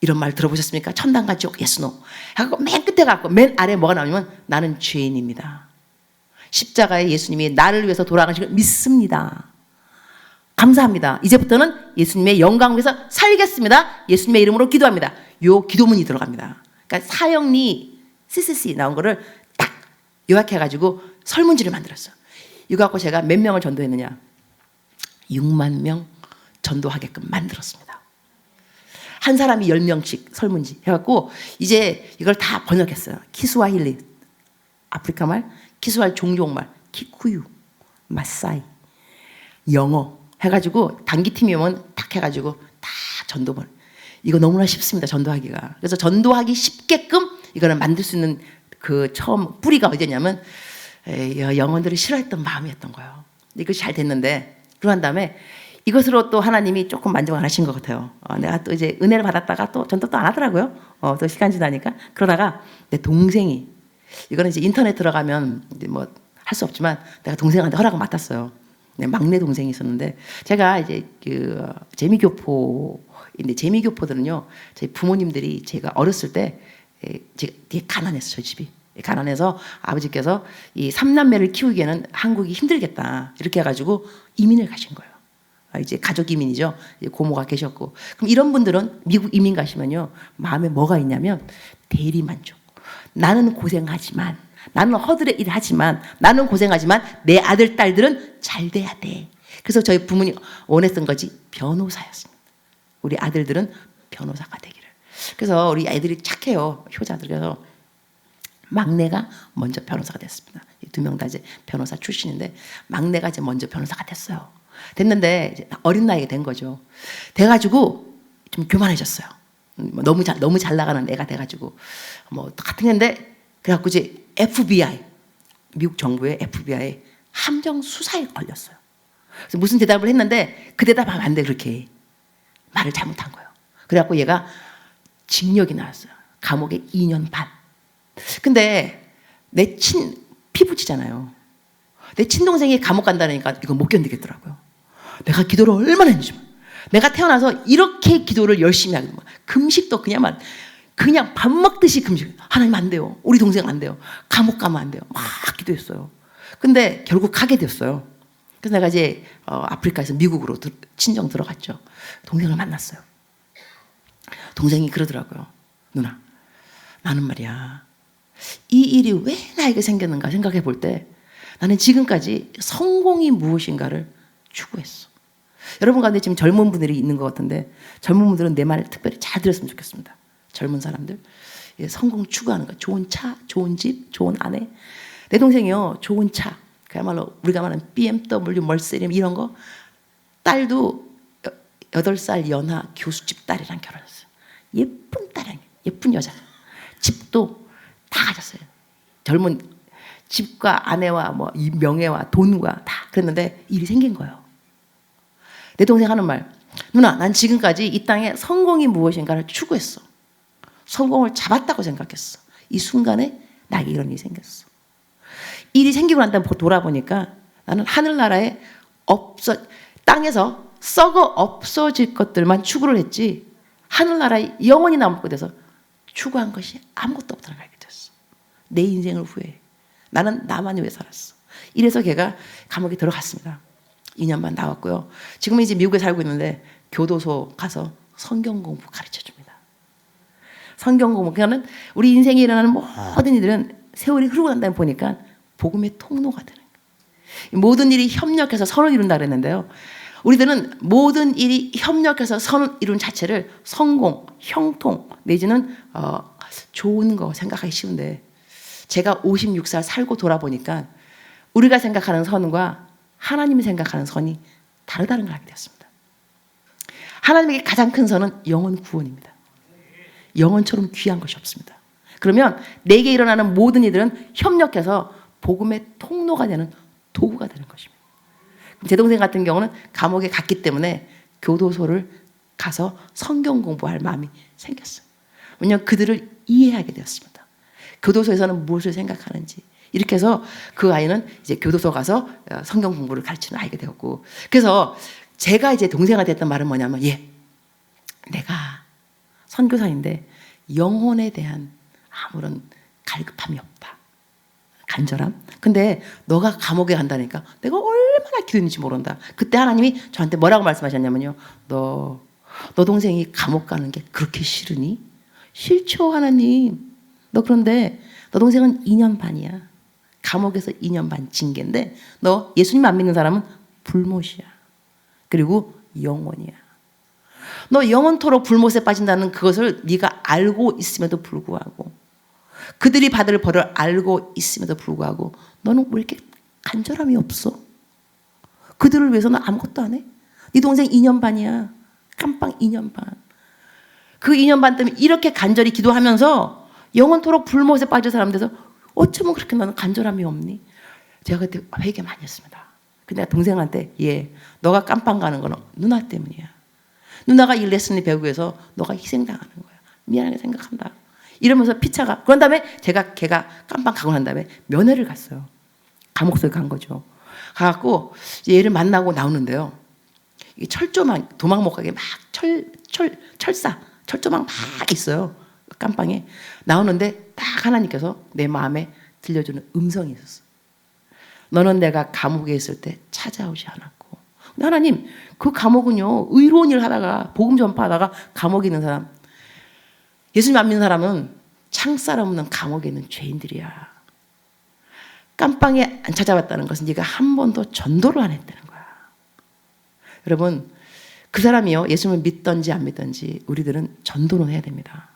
이런 말 들어보셨습니까? 천당과 지옥, yes, no. 하고 맨 끝에 갖고 맨 아래 뭐가 나오냐면 나는 죄인입니다. 십자가에 예수님이 나를 위해서 돌아가신 걸 믿습니다. 감사합니다. 이제부터는 예수님의 영광을 위해서 살겠습니다. 예수님의 이름으로 기도합니다. 요 기도문이 들어갑니다. 그러니까 사형리 CCC 나온 거를 딱 요약해가지고 설문지를 만들었어요. 이거 갖고 제가 몇 명을 전도했느냐? 6만 명 전도하게끔 만들었습니다. 한 사람이 10명씩 설문지 해갖고 이제 이걸 다 번역했어요. 키스와힐리, 아프리카 말, 키스와힐 종족말, 키쿠유, 마사이, 영어 해가지고 단기팀이 오면 딱 해가지고 다 전도본. 이거 너무나 쉽습니다. 전도하기가. 그래서 전도하기 쉽게끔 이거를 만들 수 있는 그 처음 뿌리가 어디냐면 영혼들을 싫어했던 마음이었던 거예요. 이것이 잘 됐는데 그러한 다음에 이것으로 또 하나님이 조금 만족을 안 하신 것 같아요. 내가 또 이제 은혜를 받았다가 또 전도 또 안 하더라고요. 또 시간 지나니까. 그러다가 내 동생이 이거는 이제 인터넷 들어가면 이제 뭐 할 수 없지만 내가 동생한테 허락을 맡았어요. 막내 동생이 있었는데 제가 이제 그 재미교포인데 재미교포들은요 저희 부모님들이 제가 어렸을 때 되게 가난했어요. 저희 집이 가난해서 아버지께서 이 3남매를 키우기에는 한국이 힘들겠다 이렇게 해가지고 이민을 가신 거예요. 이제 가족 이민이죠. 이제 고모가 계셨고 그럼 이런 분들은 미국 이민 가시면요 마음에 뭐가 있냐면 대리만족. 나는 고생하지만 나는 허들의 일을 하지만 나는 고생하지만 내 아들 딸들은 잘 돼야 돼. 그래서 저희 부모님 원했던 것이 변호사였습니다. 우리 아들들은 변호사가 되기를. 그래서 우리 아이들이 착해요. 효자들. 그래서 막내가 먼저 변호사가 됐습니다. 2명 다 이제 변호사 출신인데 막내가 이제 먼저 변호사가 됐어요. 됐는데 이제 어린 나이에 된 거죠. 돼가지고 좀 교만해졌어요. 너무 잘 나가는 애가 돼가지고 뭐 같은 애인데 그래갖고 이제 FBI 미국 정부의 FBI 함정 수사에 걸렸어요. 그래서 무슨 대답을 했는데 그 대답하면 안 돼. 그렇게 말을 잘못한 거예요. 그래갖고 얘가 징역이 나왔어요. 감옥에 2년 반. 근데 내 피부치잖아요. 내 친동생이 감옥 간다니까 이거 못 견디겠더라고요. 내가 기도를 얼마나 했는지. 내가 태어나서 이렇게 기도를 열심히 하고 금식도 그냥 밥 먹듯이 금식. 하나님 안 돼요. 우리 동생 안 돼요. 감옥 가면 안 돼요. 막 기도했어요. 근데 결국 가게 됐어요. 그래서 내가 이제 아프리카에서 미국으로 친정 들어갔죠. 동생을 만났어요. 동생이 그러더라고요. 누나, 나는 말이야. 이 일이 왜 나에게 생겼는가 생각해 볼 때 나는 지금까지 성공이 무엇인가를 추구했어. 여러분 가운데 지금 젊은 분들이 있는 것 같은데 젊은 분들은 내 말을 특별히 잘 들었으면 좋겠습니다. 젊은 사람들. 성공 추구하는 거. 좋은 차, 좋은 집, 좋은 아내. 내 동생이요. 좋은 차. 그야말로 우리가 말하는 BMW, 멀세림 이런 거. 딸도 8살 연하 교수집 딸이랑 결혼했어요. 예쁜 딸이랑 예쁜 여자. 집도 다 가졌어요. 젊은 집과 아내와 뭐 명예와 돈과 다 그랬는데 일이 생긴 거예요. 내 동생 하는 말. 누나, 난 지금까지 이 땅에 성공이 무엇인가를 추구했어. 성공을 잡았다고 생각했어. 이 순간에 나에게 이런 일이 생겼어. 일이 생기고 난 다음에 돌아보니까 나는 하늘나라에 땅에서 썩어 없어질 것들만 추구를 했지 하늘나라에 영원히 남을 것에 대해서 추구한 것이 아무것도 없다는 걸 알게 됐어. 내 인생을 후회해. 나는 나만이 왜 살았어. 이래서 걔가 감옥에 들어갔습니다. 2년 반 나왔고요. 지금은 이제 미국에 살고 있는데 교도소 가서 성경 공부 가르쳐줍니다. 성경 공부. 그러니까 우리 인생에 일어나는 모든 일들은 세월이 흐르고 난 다음에 보니까 복음의 통로가 되는 거예요. 모든 일이 협력해서 선을 이룬다 그랬는데요. 우리들은 모든 일이 협력해서 선을 이룬 자체를 성공, 형통 내지는 좋은 거 생각하기 쉬운데 제가 56살 살고 돌아보니까 우리가 생각하는 선과 하나님이 생각하는 선이 다르다는 걸 알게 되었습니다. 하나님에게 가장 큰 선은 영혼 구원입니다. 영혼처럼 귀한 것이 없습니다. 그러면 내게 일어나는 모든 일들은 협력해서 복음의 통로가 되는 도구가 되는 것입니다. 제 동생 같은 경우는 감옥에 갔기 때문에 교도소를 가서 성경 공부할 마음이 생겼어요. 왜냐하면 그들을 이해하게 되었습니다. 교도소에서는 무엇을 생각하는지. 이렇게 해서 그 아이는 이제 교도소 가서 성경 공부를 가르치는 아이가 되었고, 그래서 제가 이제 동생한테 했던 말은 뭐냐면, 내가 선교사인데 영혼에 대한 아무런 갈급함이 없다. 간절함. 근데 너가 감옥에 간다니까 내가 얼마나 기도했는지 모른다. 그때 하나님이 저한테 뭐라고 말씀하셨냐면요. 너 동생이 감옥 가는 게 그렇게 싫으니? 싫죠, 하나님. 너 그런데 너 동생은 2년 반이야. 감옥에서 2년 반 징계인데 너 예수님 안 믿는 사람은 불못이야. 그리고 영원이야. 너 영원토록 불못에 빠진다는 그것을 네가 알고 있음에도 불구하고 그들이 받을 벌을 알고 있음에도 불구하고 너는 왜 이렇게 간절함이 없어? 그들을 위해서는 아무것도 안 해? 네 동생 2년 반이야. 깜빵 2년 반. 그 2년 반 때문에 이렇게 간절히 기도하면서 영원토록 불못에 빠진 사람 돼서 어쩌면 그렇게 너는 간절함이 없니? 제가 그때 회개 많이 했습니다. 근데 내가 동생한테 너가 깜빵 가는 거는 누나 때문이야. 누나가 이 레슨을 배우기 위해서 너가 희생당하는 거야. 미안하게 생각한다. 이러면서 피차가 그런 다음에 걔가 깜빵 가고 난 다음에 면회를 갔어요. 감옥소에 간 거죠. 가갖고 얘를 만나고 나오는데요. 이 철조망 도망 못 가게 막 철조망 막 있어요. 깜빵에 나오는데 딱 하나님께서 내 마음에 들려주는 음성이 있었어. 너는 내가 감옥에 있을 때 찾아오지 않았고. 근데 하나님 그 감옥은요 의로운 일 하다가 복음 전파하다가 감옥에 있는 사람, 예수님 안 믿는 사람은 창살 없는 감옥에 있는 죄인들이야. 깜빵에 안 찾아왔다는 것은 네가 한 번도 전도를 안 했다는 거야. 여러분 그 사람이요 예수님을 믿든지 안 믿든지 우리들은 전도는 해야 됩니다.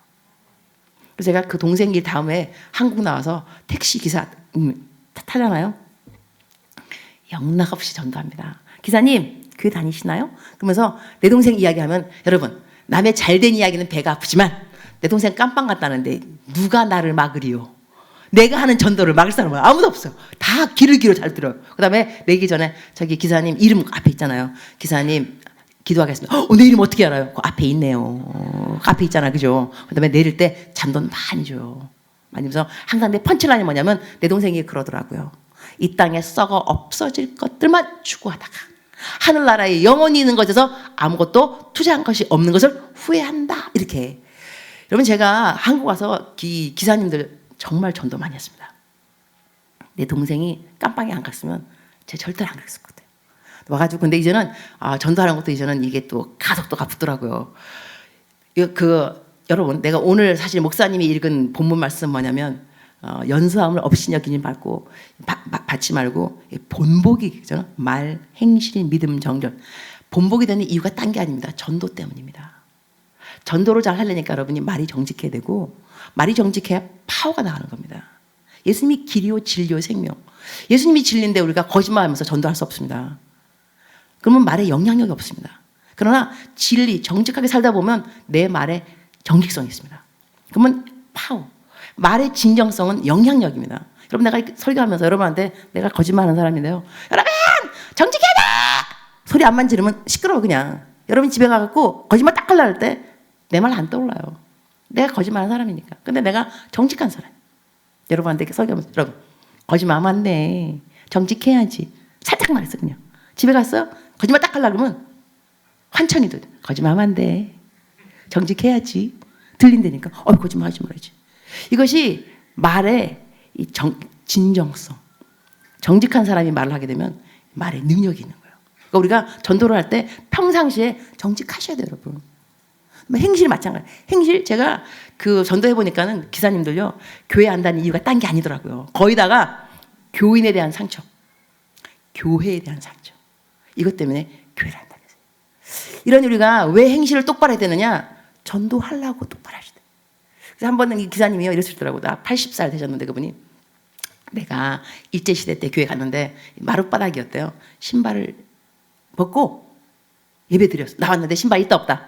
그래서 제가 그 동생 일 다음에 한국 나와서 택시 기사 타잖아요. 영락없이 전도합니다. 기사님 교회 다니시나요? 그러면서 내 동생 이야기하면 여러분 남의 잘된 이야기는 배가 아프지만 내 동생 깜빵 갔다는데 누가 나를 막으리요? 내가 하는 전도를 막을 사람은 아무도 없어요. 다 귀를 잘 들어요. 그 다음에 내기 전에 저기 기사님 이름 앞에 있잖아요. 기사님 기도하겠습니다. 내 이름 어떻게 알아요? 그 앞에 있네요. 그 앞에 있잖아, 그죠? 그 다음에 내릴 때 잔돈 많이 줘요. 많이 줘서 항상 내 펀치라인이 뭐냐면 내 동생이 그러더라고요. 이 땅에 썩어 없어질 것들만 추구하다가 하늘나라에 영원히 있는 것에서 아무것도 투자한 것이 없는 것을 후회한다. 이렇게. 여러분 제가 한국 와서 기사님들 정말 전도 많이 했습니다. 내 동생이 깜빵에 안 갔으면 제가 절대로 안 갔을 거예요. 와가지고 근데 이제는 전도하는 것도 이제는 이게 또 가속도가 붙더라고요. 여러분 내가 오늘 사실 목사님이 읽은 본문 말씀 뭐냐면 연수함을 없이 여기지 말고 받지 말고 본보기 그죠? 말, 행실이 믿음, 정결. 본보기 되는 이유가 딴 게 아닙니다. 전도 때문입니다. 전도를 잘 하려니까 여러분이 말이 정직해야 되고 말이 정직해야 파워가 나가는 겁니다. 예수님이 길이요 진리요 생명. 예수님이 진리인데 우리가 거짓말하면서 전도할 수 없습니다. 그러면 말에 영향력이 없습니다. 그러나 진리, 정직하게 살다 보면 내 말에 정직성이 있습니다. 그러면 파워. 말의 진정성은 영향력입니다. 여러분 내가 설교하면서 여러분한테 내가 거짓말하는 사람인데요. 여러분 정직해야 돼! 소리 안만 지르면 시끄러워 그냥. 여러분 집에 가갖고 거짓말 딱 하려고 할 때 내 말 안 떠올라요. 내가 거짓말하는 사람이니까. 근데 내가 정직한 사람. 여러분한테 설교하면서 여러분 거짓말하면 안 돼. 정직해야지. 살짝 말했어 그냥. 집에 갔어? 거짓말 딱 하려고 그러면 환청이도 거짓말하면 안 돼. 정직해야지. 들린다니까. 거짓말하지 말아야지. 이것이 말의 이 진정성. 정직한 사람이 말을 하게 되면 말에 능력이 있는 거예요. 그러니까 우리가 전도를 할 때 평상시에 정직하셔야 돼요, 여러분. 행실이 마찬가지. 행실 제가 그 전도해 보니까는 기사님들요 교회 안 다니는 이유가 딴 게 아니더라고요. 거의다가 교인에 대한 상처, 교회에 대한 상처. 이것 때문에 교회를 안 다녔어요. 이런 우리가 왜 행실을 똑바로 해야 되느냐? 전도하려고 똑바로 하시대. 그래서 한 번은 이 기사님이요 이러시더라고. 나 80살 되셨는데 그분이 내가 일제시대 때 교회 갔는데 마룻바닥이었대요. 신발을 벗고 예배 드렸어. 나왔는데 신발 있다 없다?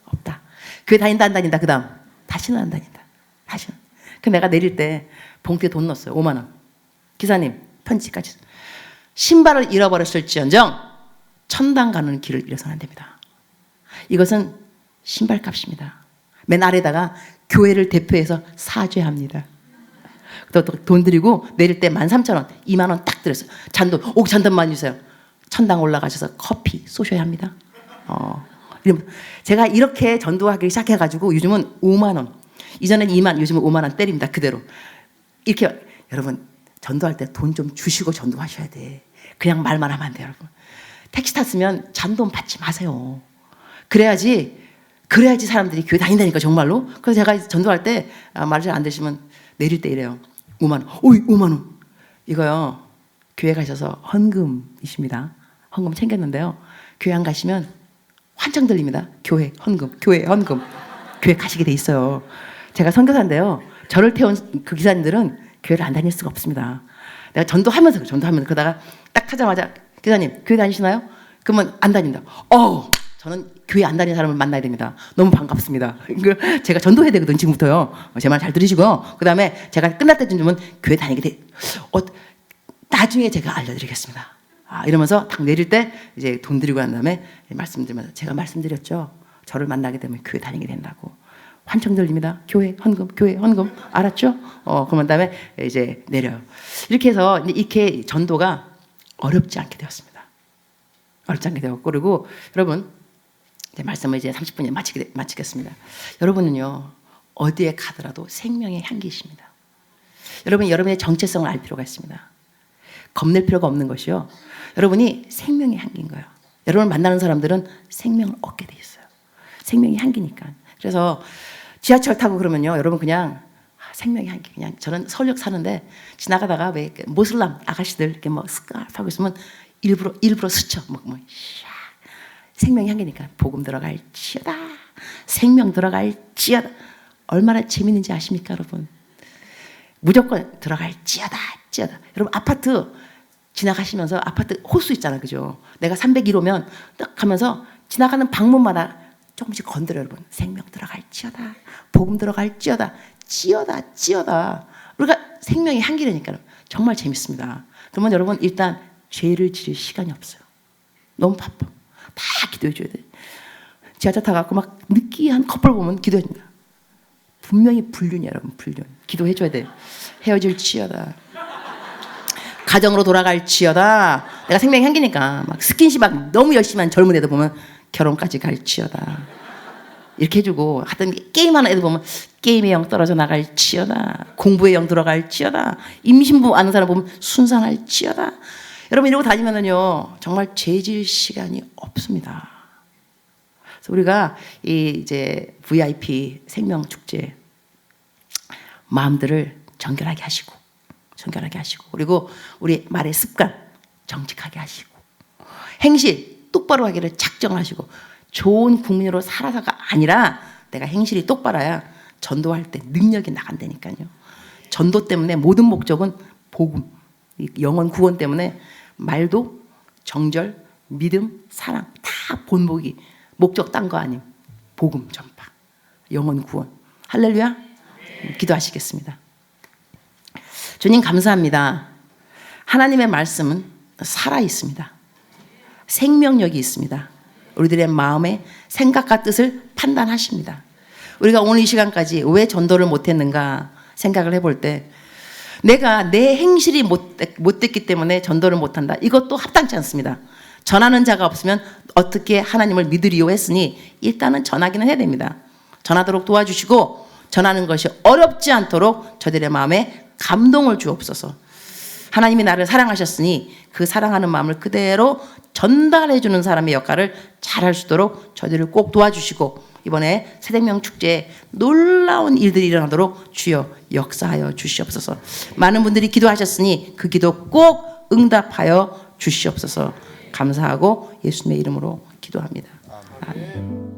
없다. 교회 다닌다 안 다닌다? 그 다음 다시는 안 다닌다. 다시는. 그 내가 내릴 때 봉투에 돈 넣었어요. 5만 원. 기사님 편지까지. 신발을 잃어버렸을지언정 천당 가는 길을 잃어서는 안 됩니다. 이것은 신발값입니다. 맨 아래다가 교회를 대표해서 사죄합니다. 또 돈 드리고 내릴 때 13,000원, 2만 원 딱 드렸어요. 잔돈만 주세요. 천당 올라가셔서 커피 쏘셔야 합니다. 제가 이렇게 전도하기 시작해가지고 요즘은 5만 원, 이전엔 2만, 요즘은 5만 원 때립니다. 그대로. 이렇게 여러분 전도할 때 돈 좀 주시고 전도하셔야 돼. 그냥 말만 하면 안 돼요, 여러분. 택시 탔으면 잔돈 받지 마세요. 그래야지 사람들이 교회 다닌다니까 정말로. 그래서 제가 전도할 때 말을 잘 안 들으시면 내릴 때 이래요. 5만 원. 오이 5만 원. 이거요. 교회 가셔서 헌금이십니다. 헌금 챙겼는데요. 교회 안 가시면 환청 들립니다. 교회 헌금, 교회 헌금. 교회 가시게 돼 있어요. 제가 선교사인데요. 저를 태운 그 기사님들은 교회를 안 다닐 수가 없습니다. 내가 전도하면서 그러다가 딱 타자마자 기사님 교회 다니시나요? 그러면 안 다닌다. 저는 교회 안 다니는 사람을 만나야 됩니다. 너무 반갑습니다. 제가 전도해야 되거든 지금부터요. 제 말 잘 들으시고요. 그 다음에 제가 끝날 때쯤은 교회 다니게 돼. 나중에 제가 알려드리겠습니다. 이러면서 딱 내릴 때 이제 돈 드리고 난 다음에 말씀드리면서 제가 말씀드렸죠. 저를 만나게 되면 교회 다니게 된다고. 환청 들립니다. 교회 헌금, 교회 헌금. 알았죠? 그런 다음에 이제 내려요. 이렇게 해서 이렇게 전도가 어렵지 않게 되었습니다. 어렵지 않게 되었고, 그리고 여러분, 제 말씀을 이제 30분에 마치겠습니다. 여러분은요, 어디에 가더라도 생명의 향기이십니다. 여러분이 여러분의 정체성을 알 필요가 있습니다. 겁낼 필요가 없는 것이요. 여러분이 생명의 향기인 거예요. 여러분을 만나는 사람들은 생명을 얻게 돼 있어요. 생명의 향기니까. 그래서 지하철 타고 그러면요, 여러분 그냥 생명의 향기. 그냥 저는 서울역 사는데 지나가다가 왜 모슬람 아가씨들 이렇게 뭐 스카프 하고 있으면 일부러 스쳐 생명의 향기니까 복음 들어갈지어다. 생명 들어갈지어다. 얼마나 재밌는지 아십니까, 여러분? 무조건 들어갈지어다. 여러분 아파트 지나가시면서 아파트 호수 있잖아, 그죠? 내가 301호면 딱 가면서 지나가는 방문마다 조금씩 건드려, 여러분. 생명 들어갈지어다. 복음 들어갈지어다. 찌어다. 우리가 생명의 향기라니까 정말 재밌습니다. 그러면 여러분 일단 죄를 지을 시간이 없어요. 너무 바빠. 다 기도해줘야 돼. 지하철 타갖고 막 느끼한 커플 보면 기도해준다. 분명히 불륜이야, 여러분. 불륜. 기도해줘야 돼. 헤어질지어다. 가정으로 돌아갈지어다. 내가 생명의 향기니까 막 스킨십 막 너무 열심히 한 젊은 애들 보면 결혼까지 갈지어다. 이렇게 해주고, 하여튼 게임하는 애들 보면 게임의 영 떨어져 나갈지어다. 공부의 영 들어갈지어다. 임신부 아는 사람 보면 순산할지어다. 여러분 이러고 다니면은요, 정말 죄질 시간이 없습니다. 그래서 우리가 이제 VIP 생명 축제 마음들을 정결하게 하시고, 그리고 우리 말의 습관 정직하게 하시고, 행실 똑바로 하기를 작정하시고, 좋은 국민으로 살아서가 아니라 내가 행실이 똑바라야 전도할 때 능력이 나간다니까요. 전도 때문에 모든 목적은 복음, 영혼 구원 때문에 말도 정절, 믿음, 사랑 다 본보기, 목적 딴 거 아님. 복음 전파, 영혼 구원. 할렐루야. 기도하시겠습니다. 주님 감사합니다. 하나님의 말씀은 살아 있습니다. 생명력이 있습니다. 우리들의 마음의 생각과 뜻을 판단하십니다. 우리가 오늘 이 시간까지 왜 전도를 못했는가 생각을 해볼 때, 내가 내 행실이 못됐기 때문에 전도를 못한다. 이것도 합당치 않습니다. 전하는 자가 없으면 어떻게 하나님을 믿으리요 했으니 일단은 전하기는 해야 됩니다. 전하도록 도와주시고, 전하는 것이 어렵지 않도록 저들의 마음에 감동을 주옵소서. 하나님이 나를 사랑하셨으니 그 사랑하는 마음을 그대로 전달해 주는 사람의 역할을 잘할 수 있도록 저들을 꼭 도와주시고, 이번에 새생명 축제에 놀라운 일들이 일어나도록 주여 역사하여 주시옵소서. 많은 분들이 기도하셨으니 그 기도 꼭 응답하여 주시옵소서. 감사하고 예수님의 이름으로 기도합니다. 아멘.